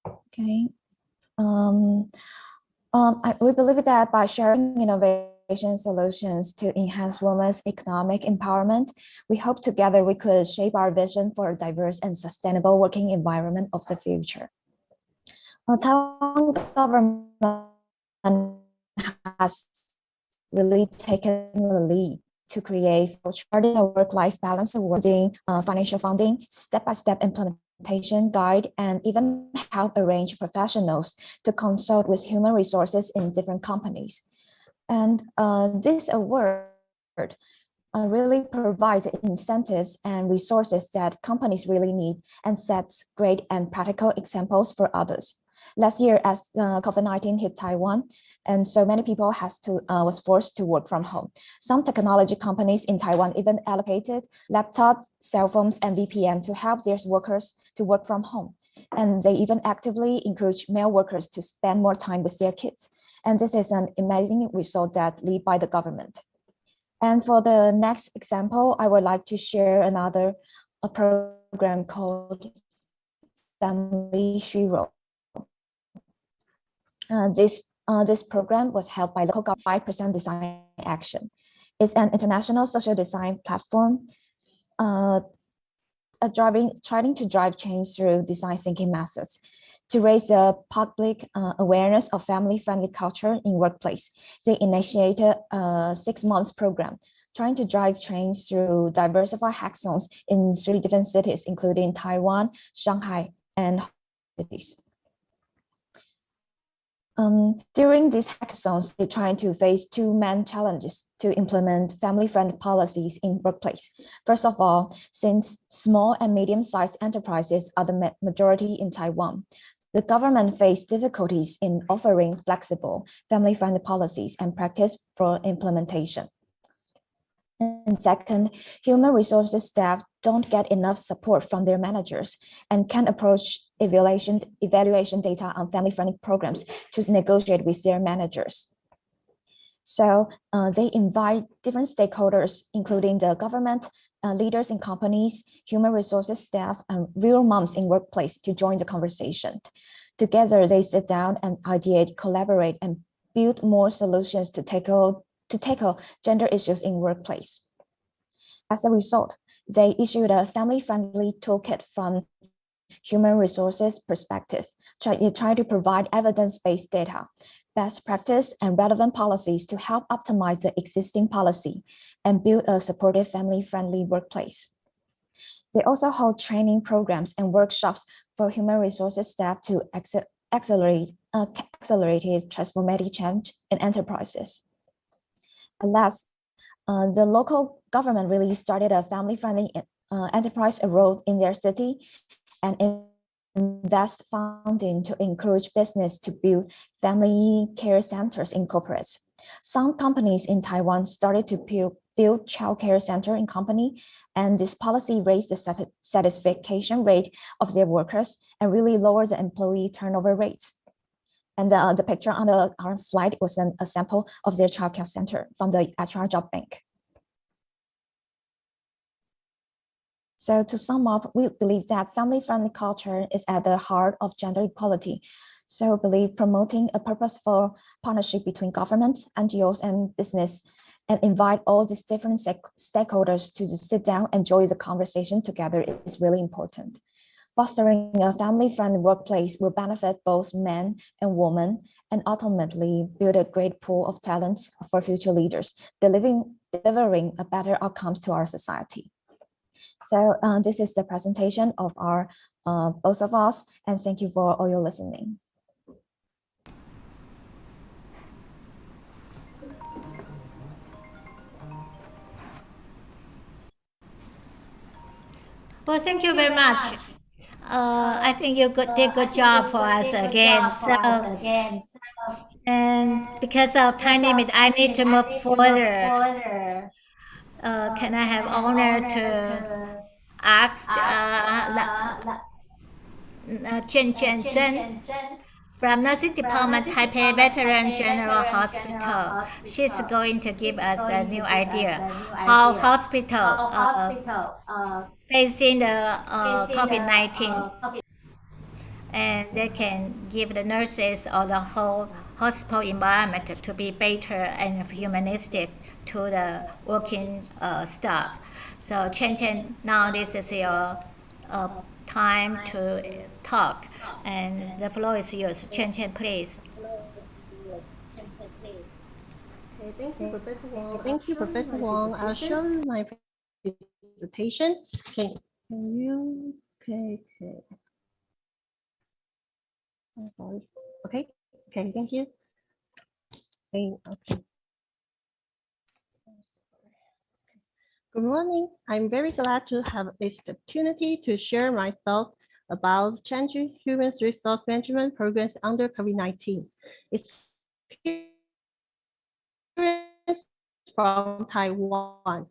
Okay. We believe that by sharing innovation solutions to enhance women's economic empowerment, we hope together we could shape our vision for a diverse and sustainable working environment of the future. Taiwan government has really taken the lead to create a work-life balance awarding financial funding, step-by-step implementation guide, and even help arrange professionals to consult with human resources in different companies. And this award really provides incentives and resources that companies really need and sets great and practical examples for others. Last year, as COVID-19 hit Taiwan, and so many people was forced to work from home. Some technology companies in Taiwan even allocated laptops, cell phones, and VPN to help their workers to work from home. And they even actively encourage male workers to spend more time with their kids. And this is an amazing result that led by the government. And for the next example, I would like to share another program called Family Shiro. This program was held by local government 5% Design Action. It's an international social design platform trying to drive change through design thinking methods. To raise the public awareness of family-friendly culture in workplace, they initiated a 6-month program trying to drive change through diversified hackathons in 3 different cities, including Taiwan, Shanghai, and cities. During these hackathons, they try to face 2 main challenges to implement family-friendly policies in workplace. First of all, since small and medium-sized enterprises are the majority in Taiwan, the government faced difficulties in offering flexible family-friendly policies and practice for implementation. And second, human resources staff don't get enough support from their managers and can't approach evaluation data on family-friendly programs to negotiate with their managers. So they invite different stakeholders, including the government, leaders in companies, human resources staff, and real moms in workplace to join the conversation. Together, they sit down and ideate, collaborate, and build more solutions to tackle gender issues in workplace. As a result, they issued a family-friendly toolkit from human resources perspective. They try to provide evidence-based data, best practice, and relevant policies to help optimize the existing policy and build a supportive family-friendly workplace. They also hold training programs and workshops for human resources staff to accelerate transformative change in enterprises. And last, the local government really started a family-friendly enterprise road in their city and invest funding to encourage business to build family care centers in corporates. Some companies in Taiwan started to build childcare center in company, and this policy raised the satisfaction rate of their workers and really lowered the employee turnover rate. And the picture on our slide was a sample of their childcare center from the HR job bank. So to sum up, we believe that family-friendly culture is at the heart of gender equality. So believe promoting a purposeful partnership between government, NGOs, and business, and invite all these different stakeholders to just sit down and enjoy the conversation together is really important. Fostering a family-friendly workplace will benefit both men and women, and ultimately build a great pool of talent for future leaders, delivering a better outcomes to our society. So this is the presentation of our both of us, and thank you for all your listening. Well, thank you very much. I think you did a good job for us again. And because of time limit, I need to move further. Can I have honor to ask Chen Chen Zhen from Nursing Department, Taipei Veteran General Hospital. She's going to give us a new idea how hospital facing the COVID-19, and they can give the nurses or the whole hospital environment to be better and humanistic to the working staff. So Chen Chen, now this is your time to talk, and the floor is yours. Chen Chen, please. Okay, thank you, Professor Wong. I'll show you my presentation. Can you? Okay. I'm sorry. Okay. Thank you. Okay. Good morning. I'm very glad to have this opportunity to share my thoughts about changing human resource management programs under COVID-19. From Taiwan.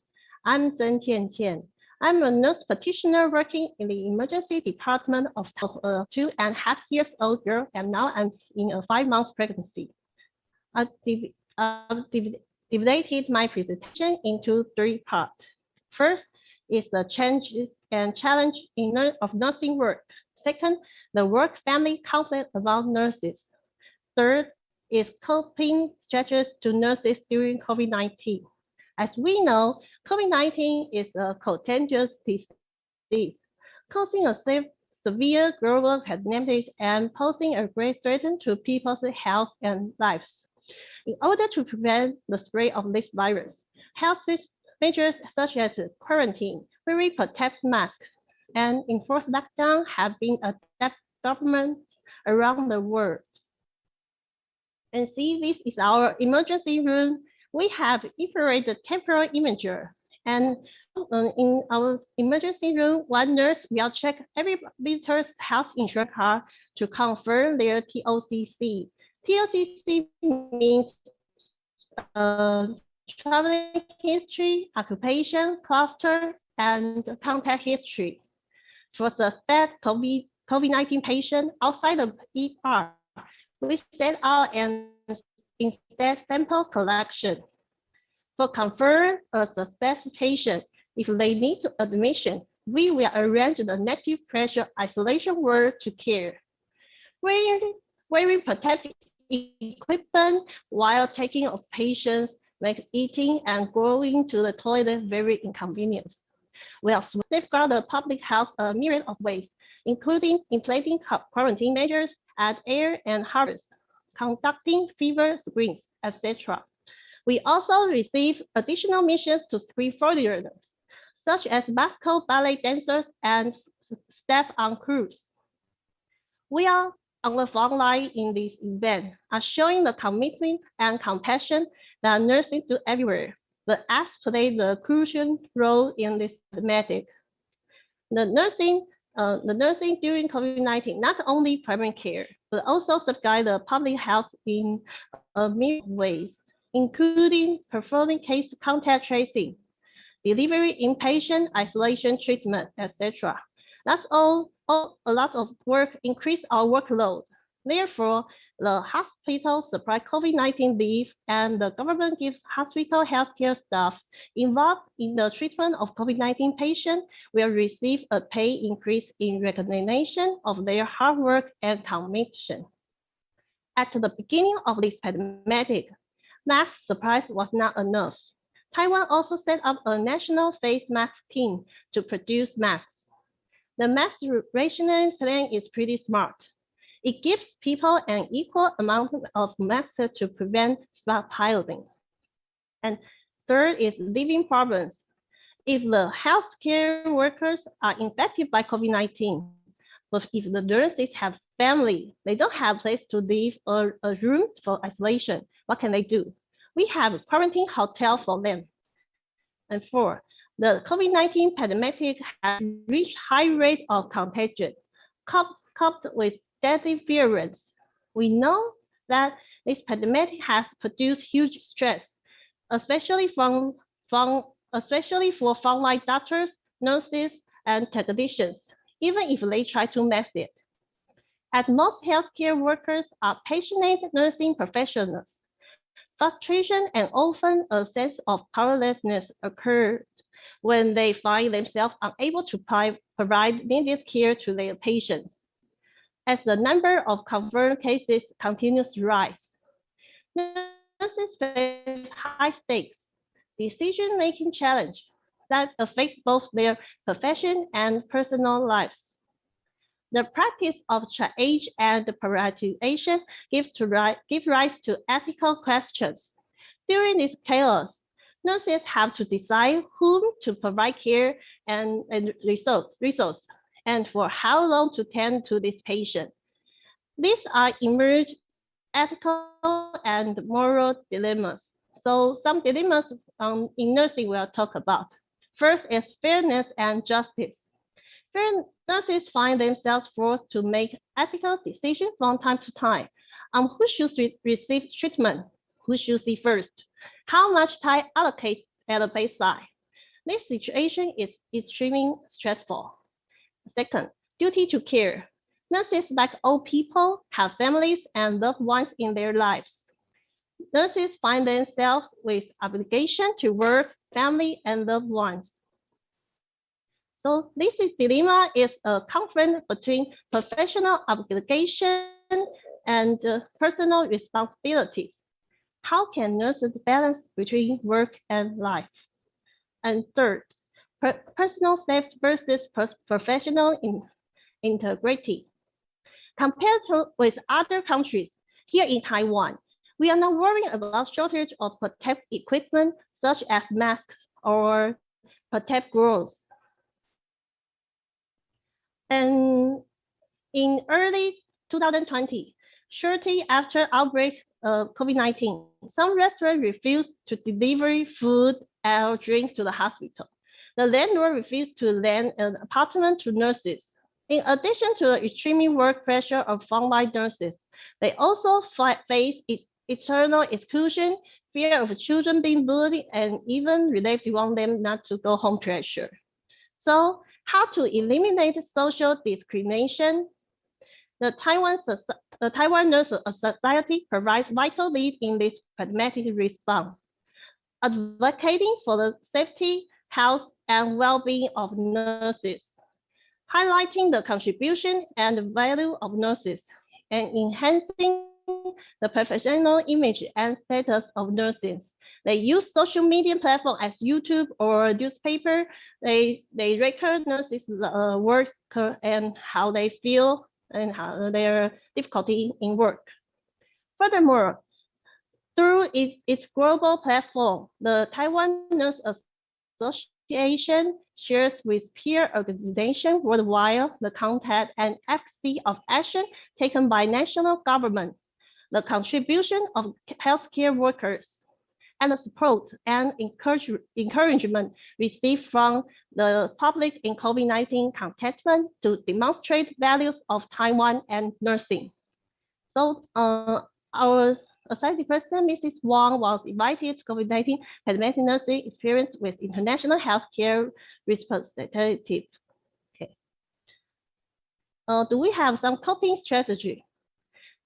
I'm Zhen Qian. I'm a nurse practitioner working in the emergency department of a 2.5-year-old girl, and now I'm in a 5-month pregnancy. I've divided my presentation into 3 parts. First is the changes and challenge of nursing work. Second, the work-family conflict about nurses. Third is coping strategies to nurses during COVID-19. As we know, COVID-19 is a contagious disease, causing a severe global pandemic and posing a great threat to people's health and lives. In order to prevent the spread of this virus, health measures such as quarantine, wearing protective masks, and enforced lockdown have been adopted governments around the world. And see, this is our emergency room. We have infrared temporal imager, and in our emergency room, one nurse will check every visitor's health insurance card to confirm their TOCC. TOCC means traveling history, occupation, cluster, and contact history. For suspect COVID-19 patient outside of ER, we set out an instead sample collection. For confirm a suspect patient, if they need admission, we will arrange the negative pressure isolation ward to care. Wearing protective equipment while taking of patients makes eating and going to the toilet very inconvenient. We also safeguard the public health a myriad of ways, including implementing quarantine measures at air and harbors, conducting fever screens, etc. We also receive additional missions to screen foreigners, such as Basco ballet dancers and staff on cruise. We are on the front line in this event, are showing the commitment and compassion that nurses do everywhere, but as play the crucial role in this pandemic. The nursing during COVID-19 not only primary care, but also safeguard the public health in a myriad of ways. including performing case contact tracing, delivery inpatient isolation treatment, etc. That's all a lot of work, increase our workload. Therefore, the hospital supply COVID-19 leave and the government gives hospital healthcare staff involved in the treatment of COVID-19 patients will receive a pay increase in recognition of their hard work and commitment. At the beginning of this pandemic, mask supply was not enough. Taiwan also set up a national face mask team to produce masks. The mask rationing plan is pretty smart. It gives people an equal amount of masks to prevent stockpiling. And third is living problems. If the healthcare workers are infected by COVID-19, but if the nurses have family, they don't have place to live or a room for isolation, what can they do? We have a quarantine hotel for them. And four, the COVID-19 pandemic has reached high rate of contagion, coupled with deadly virulence. We know that this pandemic has produced huge stress, especially for frontline doctors, nurses, and technicians, even if they try to mask it. As most healthcare workers are passionate nursing professionals, frustration and often a sense of powerlessness occurred when they find themselves unable to provide needed care to their patients. As the number of confirmed cases continues to rise, nurses face high stakes, decision-making challenge that affect both their profession and personal lives. The practice of triage and prioritization give rise to ethical questions. During this chaos, nurses have to decide whom to provide care and resource, and for how long to tend to this patient. These are emerged ethical and moral dilemmas. So some dilemmas in nursing we'll talk about. First is fairness and justice. Nurses find themselves forced to make ethical decisions from time to time on who should receive treatment, who should see first, how much time allocate at the bedside. This situation is extremely stressful. Second, duty to care. Nurses, like all people, have families and loved ones in their lives. Nurses find themselves with obligation to work, family, and loved ones. So this dilemma is a conflict between professional obligation and personal responsibility. How can nurses balance between work and life? And third, personal safety versus professional integrity. Compared with other countries, here in Taiwan, we are not worrying about shortage of protective equipment such as masks or protect gloves. And in early 2020, shortly after outbreak of COVID-19, some restaurants refused to deliver food or drink to the hospital. The landlord refused to lend an apartment to nurses. In addition to the extreme work pressure of frontline nurses, they also face eternal exclusion, fear of children being bullied, and even relatives want them not to go home pressure. So how to eliminate social discrimination? The Taiwan Nurse Society provides vital lead in this pragmatic response, advocating for the safety, health, and well-being of nurses, highlighting the contribution and value of nurses, and enhancing the professional image and status of nurses. They use social media platforms as YouTube or newspaper. They record nurses' work and how they feel and how their difficulty in work. Furthermore, through its global platform, the Taiwan Nurse Association shares with peer organizations worldwide the content and efficacy of action taken by national government, the contribution of healthcare workers, and the support and encouragement received from the public in COVID-19 contentment to demonstrate values of Taiwan and nursing. So our Assigned person Mrs. Wang was invited to COVID-19 pandemic nursing experience with international healthcare representative. Okay. Do we have some coping strategy?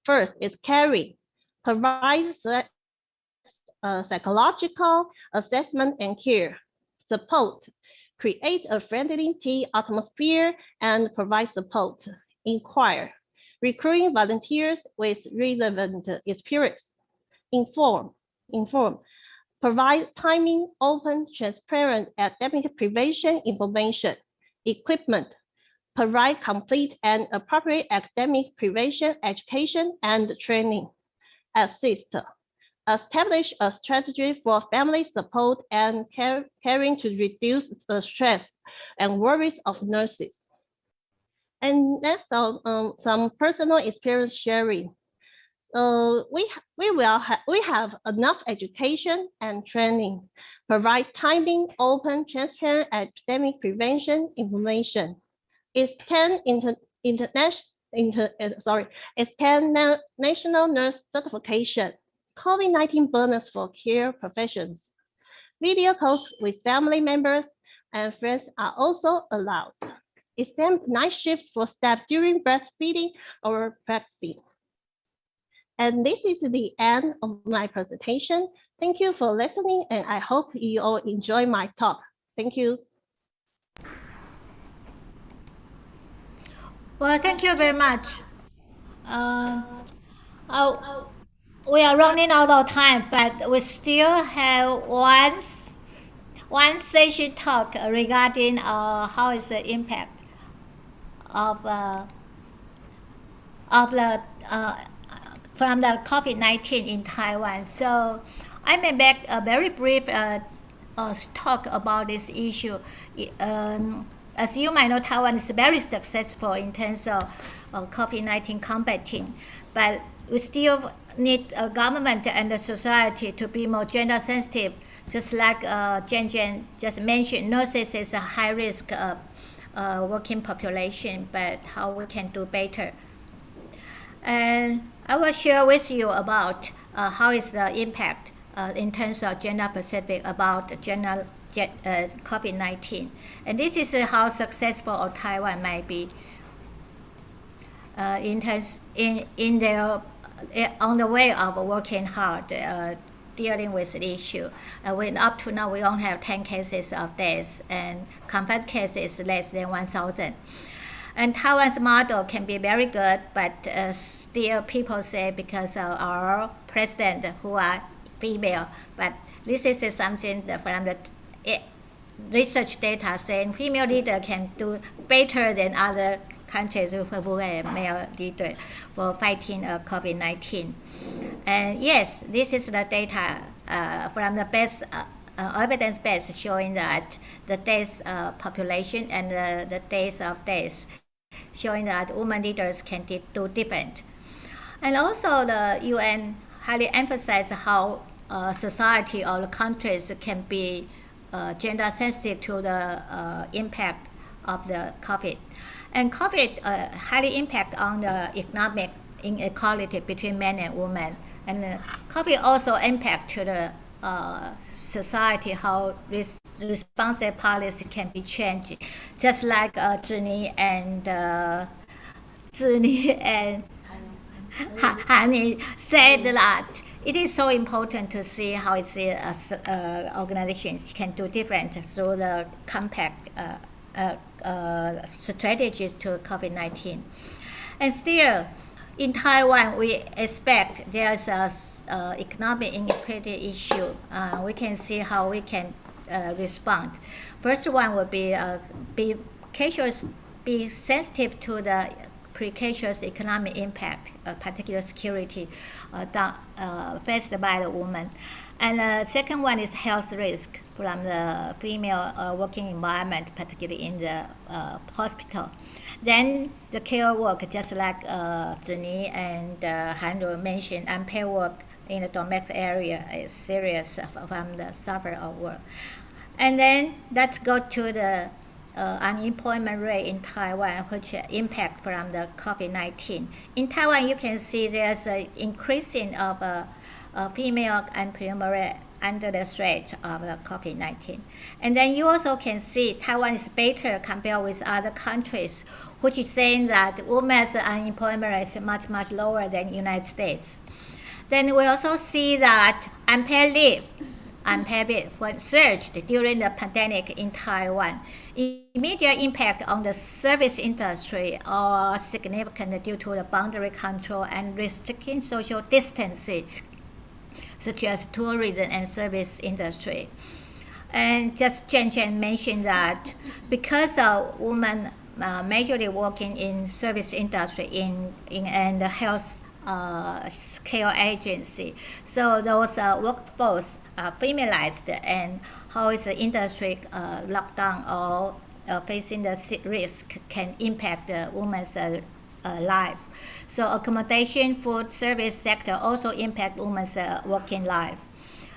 First is caring, provide psychological assessment and care, support, create a friendly team atmosphere and provide support, inquire, recruiting volunteers with relevant experience, inform, provide timing, open, transparent academic prevention information, equipment, provide complete and appropriate academic prevention education and training, assist, establish a strategy for family support and caring to reduce the stress and worries of nurses. And next, some personal experience sharing. We have enough education and training, provide timing, open, transparent academic prevention information. It's 10 national nurse certification, COVID-19 bonus for care professions. Video calls with family members and friends are also allowed. Extend night shift for staff during breastfeeding or vaccine. And this is the end of my presentation. Thank you for listening, and I hope you all enjoy my talk. Thank you. Well, thank you very much. We are running out of time, but we still have one session talk regarding how is the impact of from the COVID-19 in Taiwan. So I may make a very brief talk about this issue. As you might know, Taiwan is very successful in terms of COVID-19 combating, but we still need a government and the society to be more gender sensitive. Just like Jen just mentioned, nurses is a high risk working population, but how we can do better. And I will share with you about how is the impact in terms of gender perspective about COVID-19. And this is how successful Taiwan might be in their on the way of working hard, dealing with the issue. When up to now, we only have 10 cases of deaths, and confirmed cases less than 1,000. And Taiwan's model can be very good, but still people say because of our president who are female, but this is something from the research data saying female leader can do better than other countries who have male leader for fighting COVID-19. And yes, this is the data from the best evidence base showing that the death population and the days of death showing that women leaders can do different. And also the UN highly emphasized how society or the countries can be gender sensitive to the impact of the COVID. And COVID highly impact on the economic inequality between men and women. And COVID also impact to the society, how responsive policy can be changed. Just like Zhini and Hani said that it is so important to see how it's organizations can do different through the compact strategies to COVID-19. And still, in Taiwan, we expect there's a economic inequality issue. We can see how we can respond. First one would be be sensitive to the precarious economic impact, particular security faced by the woman. And the second one is health risk from the female working environment, particularly in the hospital. Then the care work, just like Zhini and Hanru mentioned, unpaid work in the domestic area is serious from the suffer of work. And then let's go to the unemployment rate in Taiwan, which impact from the COVID-19. In Taiwan, you can see there's an increasing of female entrepreneurs under the threat of the COVID-19. And then you also can see Taiwan is better compared with other countries, which is saying that women's unemployment is much, much lower than United States. Then we also see that unpaid leave surged during the pandemic in Taiwan. Immediate impact on the service industry are significant due to the boundary control and restricting social distancing, such as tourism and service industry. And just Jen mentioned that because of women majorly working in service industry and the health care agency, so those workforce are feminized, and how is the industry lockdown or facing the risk can impact the woman's life. So accommodation, food, service sector also impact women's working life.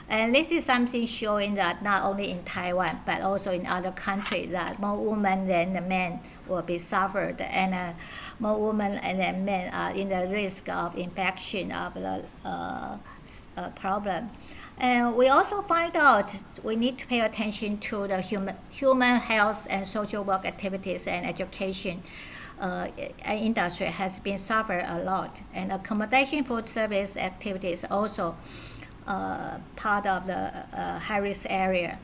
And this is something showing that not only in Taiwan, but also in other countries, that more women than the men will be suffered, and more women than men are in the risk of infection of the problem. And we also find out we need to pay attention to the human health and social work activities and education. Industry has been suffered a lot, and accommodation, food service activities also part of the high-risk area.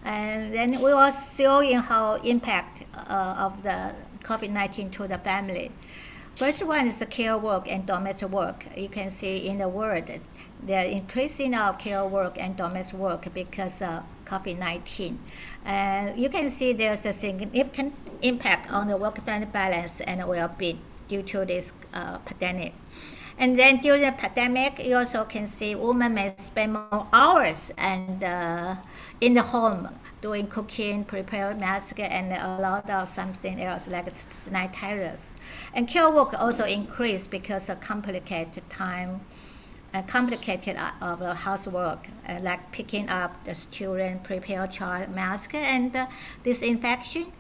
And then we were showing how impact of the COVID-19 to the family. First one is the care work and domestic work. You can see in the world, the increasing of care work and domestic work because of COVID-19. And you can see there's a significant impact on the work-family balance and well-being due to this pandemic. And then during the pandemic, you also can see women may spend more hours and in the home doing cooking, prepare masks, and a lot of something else like sanitizers. And care work also increased because of complicated of the housework, like picking up the children, prepare child mask, and disinfection,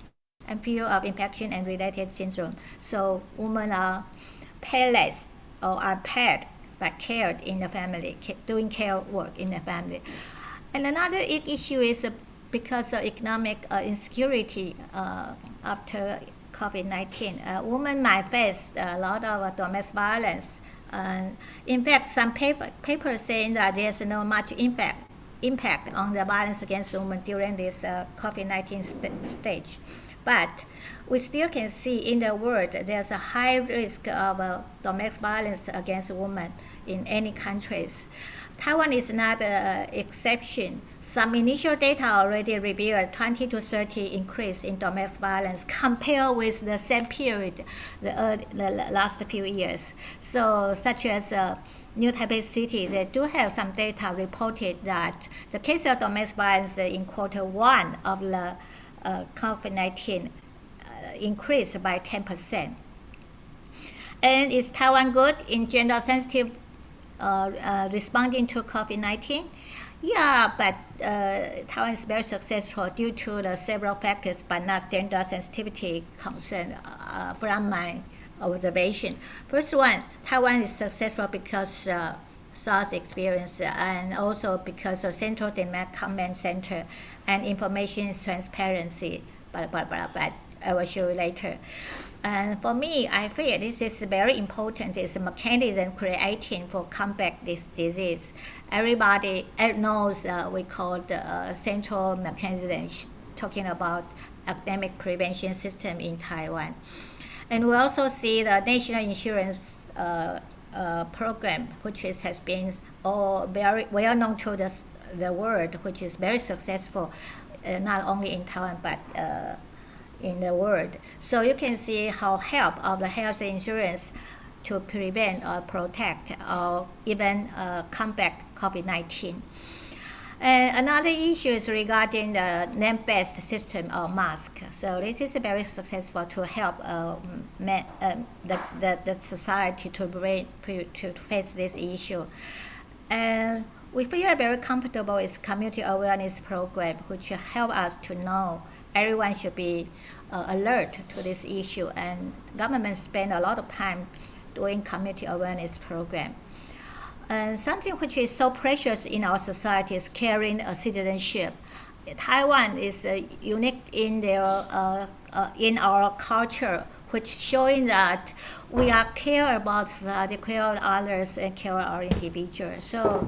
and fear of infection and related syndrome. So women are paid less or are paid but cared in the family, doing care work in the family. And another issue is because of economic insecurity after COVID-19. Women might face a lot of domestic violence. In fact, some papers saying that there's no much impact on the violence against women during this COVID-19 stage. But we still can see in the world there's a high risk of domestic violence against women in any countries. Taiwan is not an exception. Some initial data already revealed 20 to 30 increase in domestic violence compared with the same period the last few years. So such as New Taipei City, they do have some data reported that the case of domestic violence in Q1 of the COVID-19 increased by 10%. And is Taiwan good in gender-sensitive responding to COVID-19? Yeah, but Taiwan is very successful due to the several factors, but not gender sensitivity concern from my observation. First one, Taiwan is successful because SARS experience, and also because of Central Demand Command Center and information transparency, but I will show you later. And for me, I feel this is very important. It's a mechanism creating for combat this disease. Everybody knows we call the central mechanism, talking about academic prevention system in Taiwan. And we also see the national insurance program, which has been very well known to the world, which is very successful, not only in Taiwan, but in the world. So you can see how help of the health insurance to prevent or protect or even combat COVID-19. And another issue is regarding the name-based system of mask. So this is very successful to help the society to face this issue. And we feel very comfortable with community awareness program, which help us to know everyone should be alert to this issue, and government spend a lot of time doing community awareness program. And something which is so precious in our society is caring citizenship. Taiwan is unique in in our culture, which showing that we are care about society, care about others, and care about our individual. So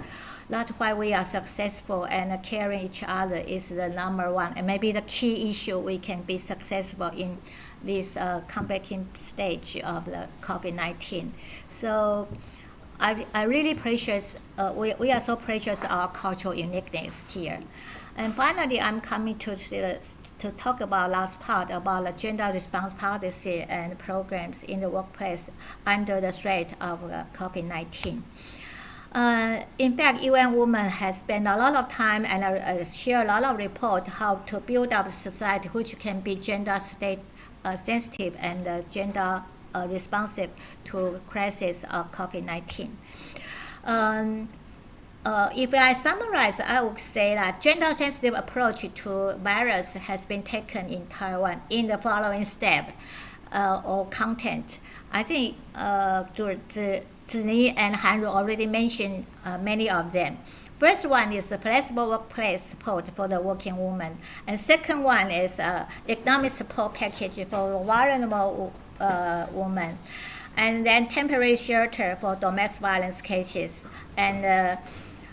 that's why we are successful, and caring each other is the number one and maybe the key issue we can be successful in this combating stage of the COVID-19. So I really precious, we are so precious our cultural uniqueness here. And finally, I'm coming to talk about last part about the gender response policy and programs in the workplace under the threat of COVID-19. In fact, UN Women has spent a lot of time and share a lot of report how to build up a society which can be gender sensitive and gender responsive to crisis of COVID-19. If I summarize, I would say that gender-sensitive approach to virus has been taken in Taiwan in the following step or content. I think Zini and Hanru already mentioned many of them. First one is the flexible workplace support for the working woman, and second one is economic support package for vulnerable women, and then temporary shelter for domestic violence cases, and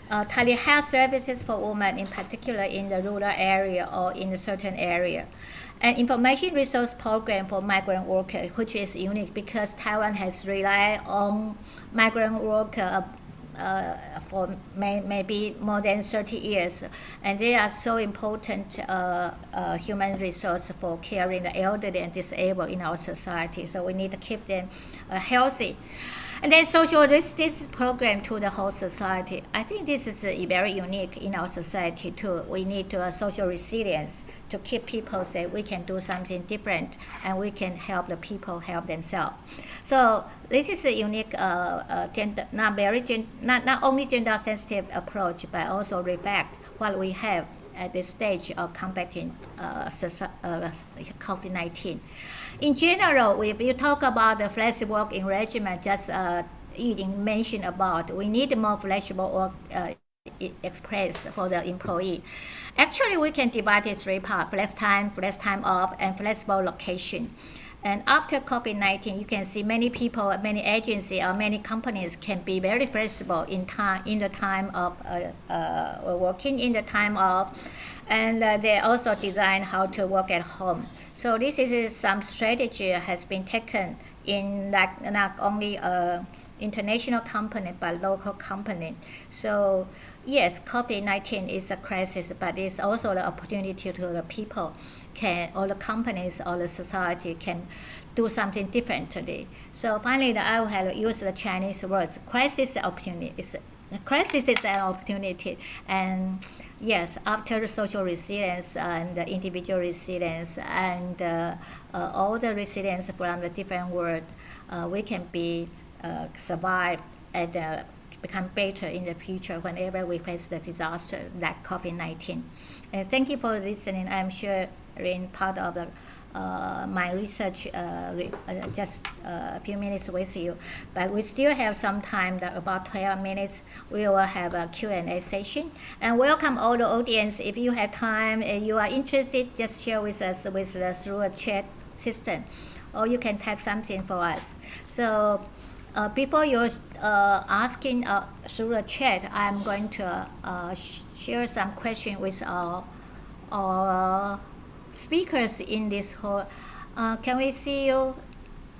telehealth services for women, in particular in the rural area or in a certain area. An information resource program for migrant workers, which is unique because Taiwan has relied on migrant workers for maybe more than 30 years, and they are so important human resource for caring the elderly and disabled in our society. So we need to keep them healthy. And then social justice program to the whole society. I think this is very unique in our society too. We need social resilience to keep people say we can do something different and we can help the people help themselves. So this is a unique, not only gender sensitive approach, but also reflect what we have at this stage of combating COVID-19. In general, if you talk about the flexible working regimen, just Yiding mentioned about, we need more flexible work express for the employee. Actually, we can divide it three parts: flex time off, and flexible location. And after COVID-19, you can see many people, many agencies, or many companies can be very flexible in the time of working, in the time of, and they also design how to work at home. So this is some strategy has been taken in not only international company but local company. So yes, COVID-19 is a crisis, but it's also the opportunity to the people all the companies, all the society can do something differently. So finally, I will have used the Chinese words, crisis opportunity. Crisis is an opportunity, and yes, after the social resilience and the individual resilience and all the resilience from the different world, we can be survive and become better in the future whenever we face the disasters like COVID-19. And thank you for listening. I'm sure in part of the my research just a few minutes with you, but we still have some time, about 12 minutes. We will have a Q&A session, and welcome all the audience. If you have time and you are interested, just share with us through a chat system, or you can type something for us. So before you're asking through the chat, I'm going to share some questions with our speakers in this hall. Can we see you,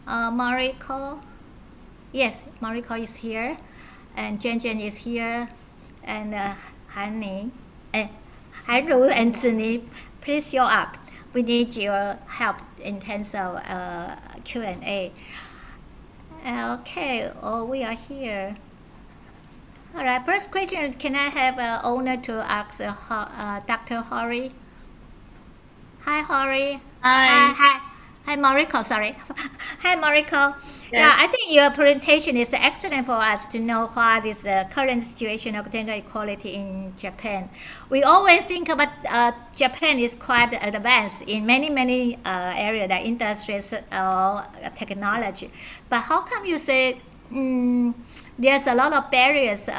Mariko? Yes, Mariko is here, and Jen is here, and Hanru and Zini, please show up. We need your help in terms of Q&A. Okay, we are here. All right, first question, can I have honor to ask Dr. Hori? Hi, Hori. Hi, Mariko, sorry. Hi, Mariko. Yes. Yeah, I think your presentation is excellent for us to know what is the current situation of gender equality in Japan. We always think about Japan is quite advanced in many areas like industries or technology. But how come you say there's a lot of barriers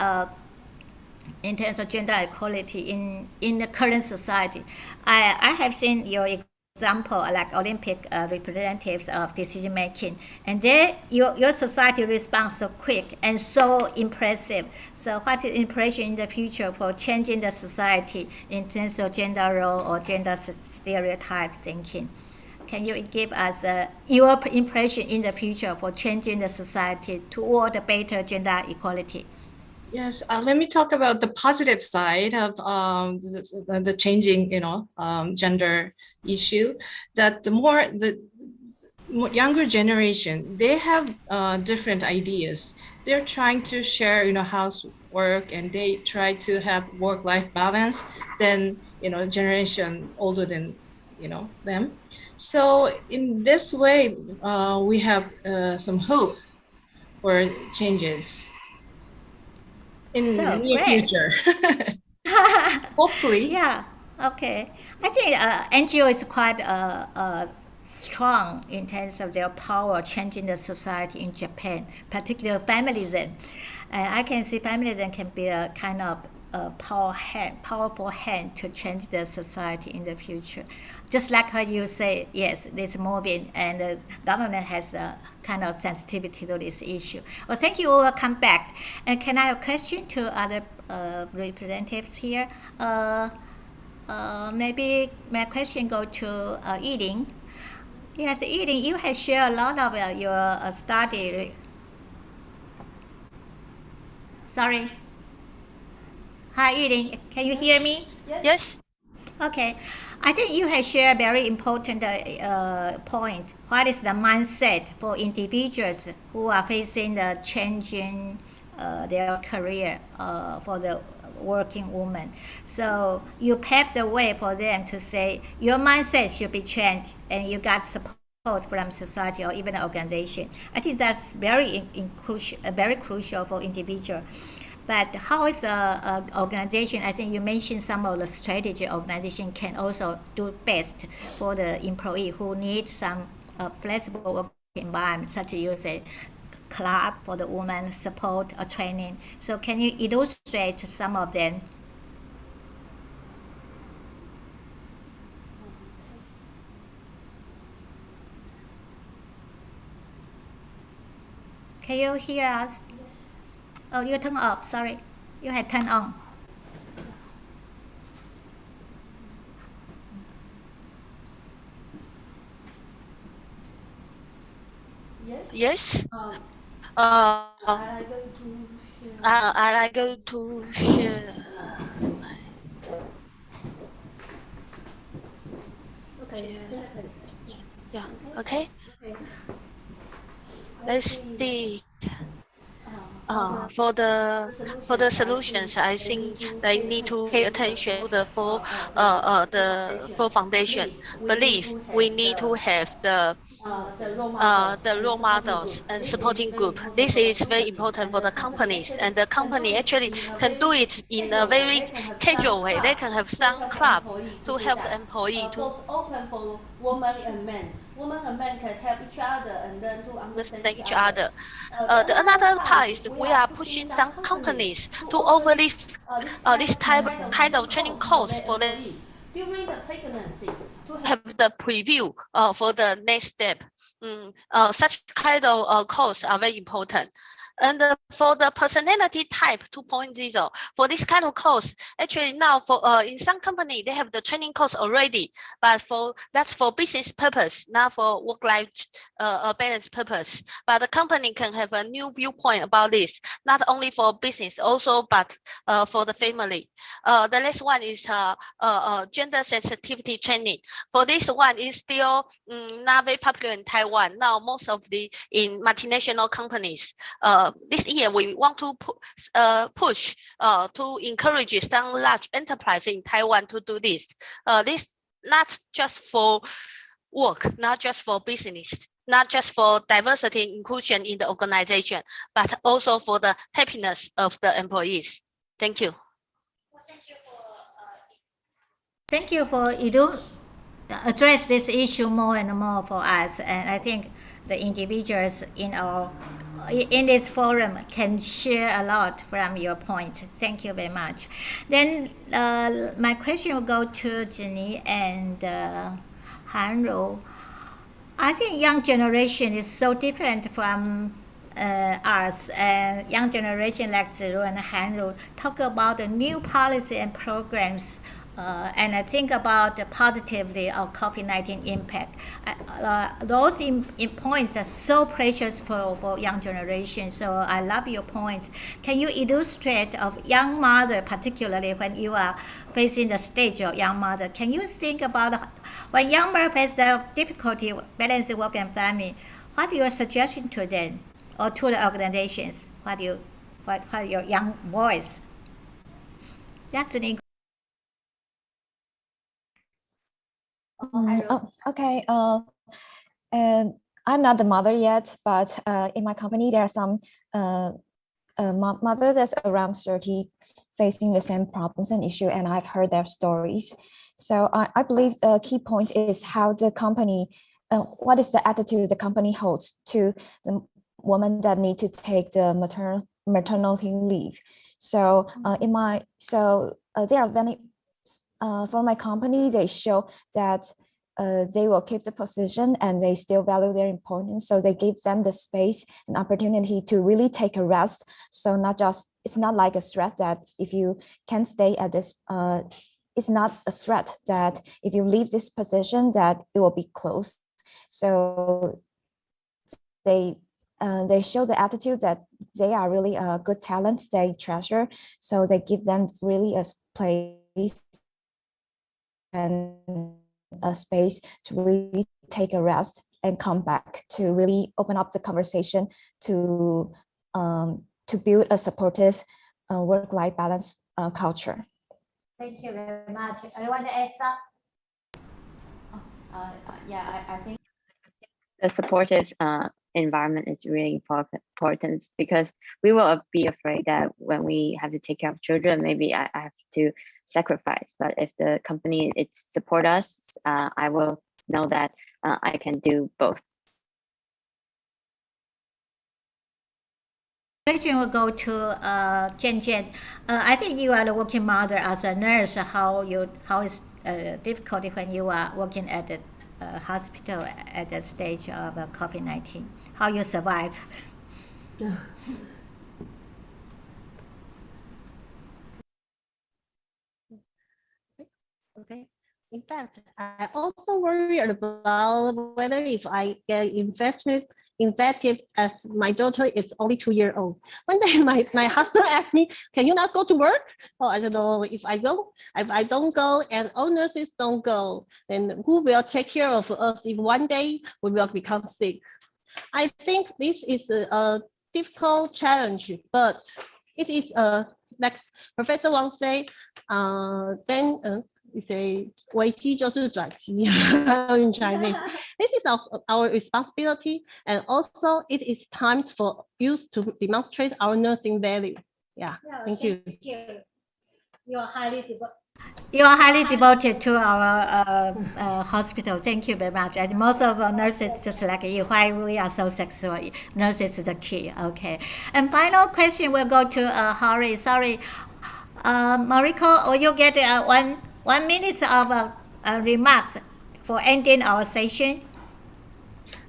in terms of gender equality in the current society. I have seen your example, like Olympic representatives of decision making, and your society responds so quick and so impressive. So what is impression in the future for changing the society in terms of gender role or gender stereotype thinking? Can you give us your impression in the future for changing the society toward a better gender equality? Yes, let me talk about the positive side of the changing, gender issue. That the younger generation, they have different ideas. They're trying to share, housework, and they try to have work-life balance than generation older than them. So in this way, we have some hope for changes in So the near great. future. Hopefully. Yeah. Okay. I think NGO is quite strong in terms of their power changing the society in Japan, particularly feminism. And I can see feminism can be a kind of powerful hand to change the society in the future. Just like how you say, yes, this moving and the government has a kind of sensitivity to this issue. Well, thank you. We'll come back. And can I have a question to other representatives here? Maybe my question go to Yiding. Yes, Yiding, you have shared a lot of your study. Sorry. Hi, Yiding. Can you hear me? Yes. Okay. I think you have shared a very important point. What is the mindset for individuals who are facing the changing their career for the working woman? So you paved the way for them to say your mindset should be changed, and you got support from society or even an organization. I think that's very crucial for individual. But how is the organization? I think you mentioned some of the strategy organization can also do best for the employee who need some flexible work environment, such as you say, club for the women, support or training. So can you illustrate some of them? Can you hear us? Oh, you turned off. Sorry, you had turned on. Yes. I like to share. Okay. Yeah. Okay. Let's see. For the solutions, I think they need to pay attention to the four foundation. Believe we need to have the role models and supporting group. This is very important for the companies, and the company actually can do it in a very casual way. They can have some club to help the employee to open for women and men. Women and men can help each other and then to understand each other. The another part is we are pushing some companies to offer this kind of training course for them during the pregnancy to have the preview for the next step. Such kind of course are very important. And for the personality type 2.0, for this kind of course, actually now for in some company they have the training course already, but that's for business purpose, not for work-life balance purpose. But the company can have a new viewpoint about this, not only for business, also but for the family. The last one is gender sensitivity training. For this one is still not very popular in Taiwan. Now most of the in multinational companies. This year we want to push to encourage some large enterprise in Taiwan to do this. This not just for work, not just for business, not just for diversity and inclusion in the organization, but also for the happiness of the employees. Thank you. Thank you for address this issue more and more for us, and I think the individuals in our in this forum can share a lot from your point. Thank you very much. Then my question will go to Jenny and Hanru. I think young generation is so different from us, and young generation like Ziru and Hanru talk about the new policy and programs, and I think about the positively of COVID-19 impact. Those in points are so precious for young generation. So I love your points. Can you illustrate of young mother, particularly when you are facing the stage of young mother? Can you think about when young mother face the difficulty balancing work and family? What are your suggestion to them or to the organizations? What are your young voice? That's an Okay. And I'm not the mother yet, but in my company there are some mother that's around 30 facing the same problems and issue, and I've heard their stories. So I believe the key point is how the company, what is the attitude the company holds to the women that need to take the maternity leave. So there are many. For my company, they show that they will keep the position and they still value their importance. So they give them the space and opportunity to really take a rest. So it's not like a threat that if you can stay at this, it's not a threat that if you leave this position that it will be closed. So they show the attitude that they are really a good talent they treasure. So they give them really a place and a space to really take a rest and come back to really open up the conversation to build a supportive work-life balance culture. Thank you very much. I want to add Yeah, I think The supportive environment is really important because we will be afraid that when we have to take care of children, maybe I have to sacrifice. But if the company support us, I will know that I can do both. Question will go to Jian Jian. I think you are the working mother as a nurse. How is difficulty when you are working at the hospital at the stage of COVID-19? How you survive? Okay. In fact, I also worry about whether if I get infected as my daughter is only 2 years old. One day my husband asked me, can you not go to work? Oh, I don't know if I don't go and all nurses don't go, then who will take care of us if one day we will become sick? I think this is a difficult challenge, but it is like Professor Wang say, then say 危机就是转机 in Chinese. This is our responsibility, and also it is time for youth to demonstrate our nursing value. Yeah, thank you. You are highly devoted to our hospital. Thank you very much. And most of our nurses, just like you, why we are so successful. Nurses is the key. Okay. And final question will go to Hari. Sorry, Mariko, will you get 1 minute of remarks for ending our session?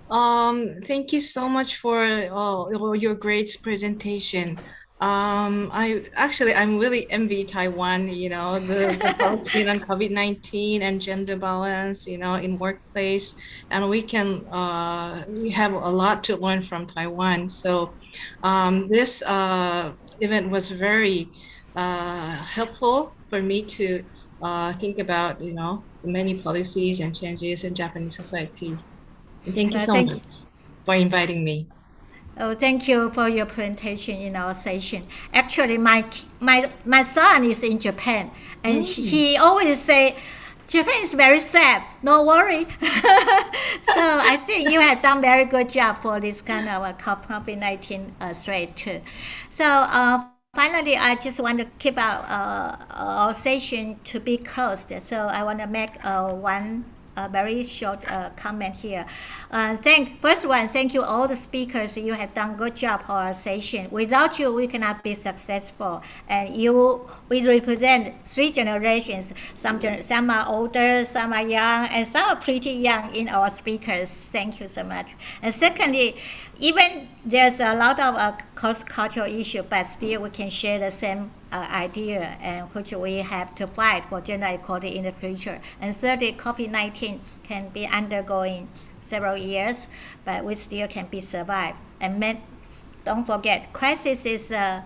Thank you so much for your great presentation. I'm really envy Taiwan, the policy on COVID-19 and gender balance, in workplace, and we have a lot to learn from Taiwan. So this event was very helpful for me to think about, many policies and changes in Japanese society. And thank you so much for inviting me. Oh, thank you for your presentation in our session. Actually, my son is in Japan, and he always say, Japan is very sad. No worry. So I think you have done very good job for this kind of COVID-19 threat too. So finally, I just want to keep our session to be closed. So I want to make one a very short comment here. First one, thank you all the speakers. You have done good job for our session. Without you, we cannot be successful. And we represent 3 generations. Some are older, some are young, and some are pretty young in our speakers. Thank you so much. And secondly, even there's a lot of cross-cultural issue, but still we can share the same idea, and which we have to fight for gender equality in the future. And thirdly, COVID-19 can be undergoing several years, but we still can be survived. And don't forget, crisis is an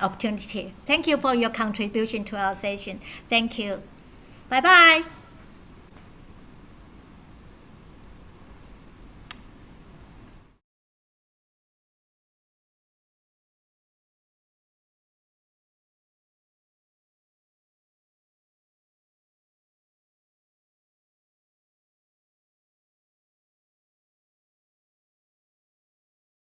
opportunity. Thank you for your contribution to our session. Thank you. Bye-bye.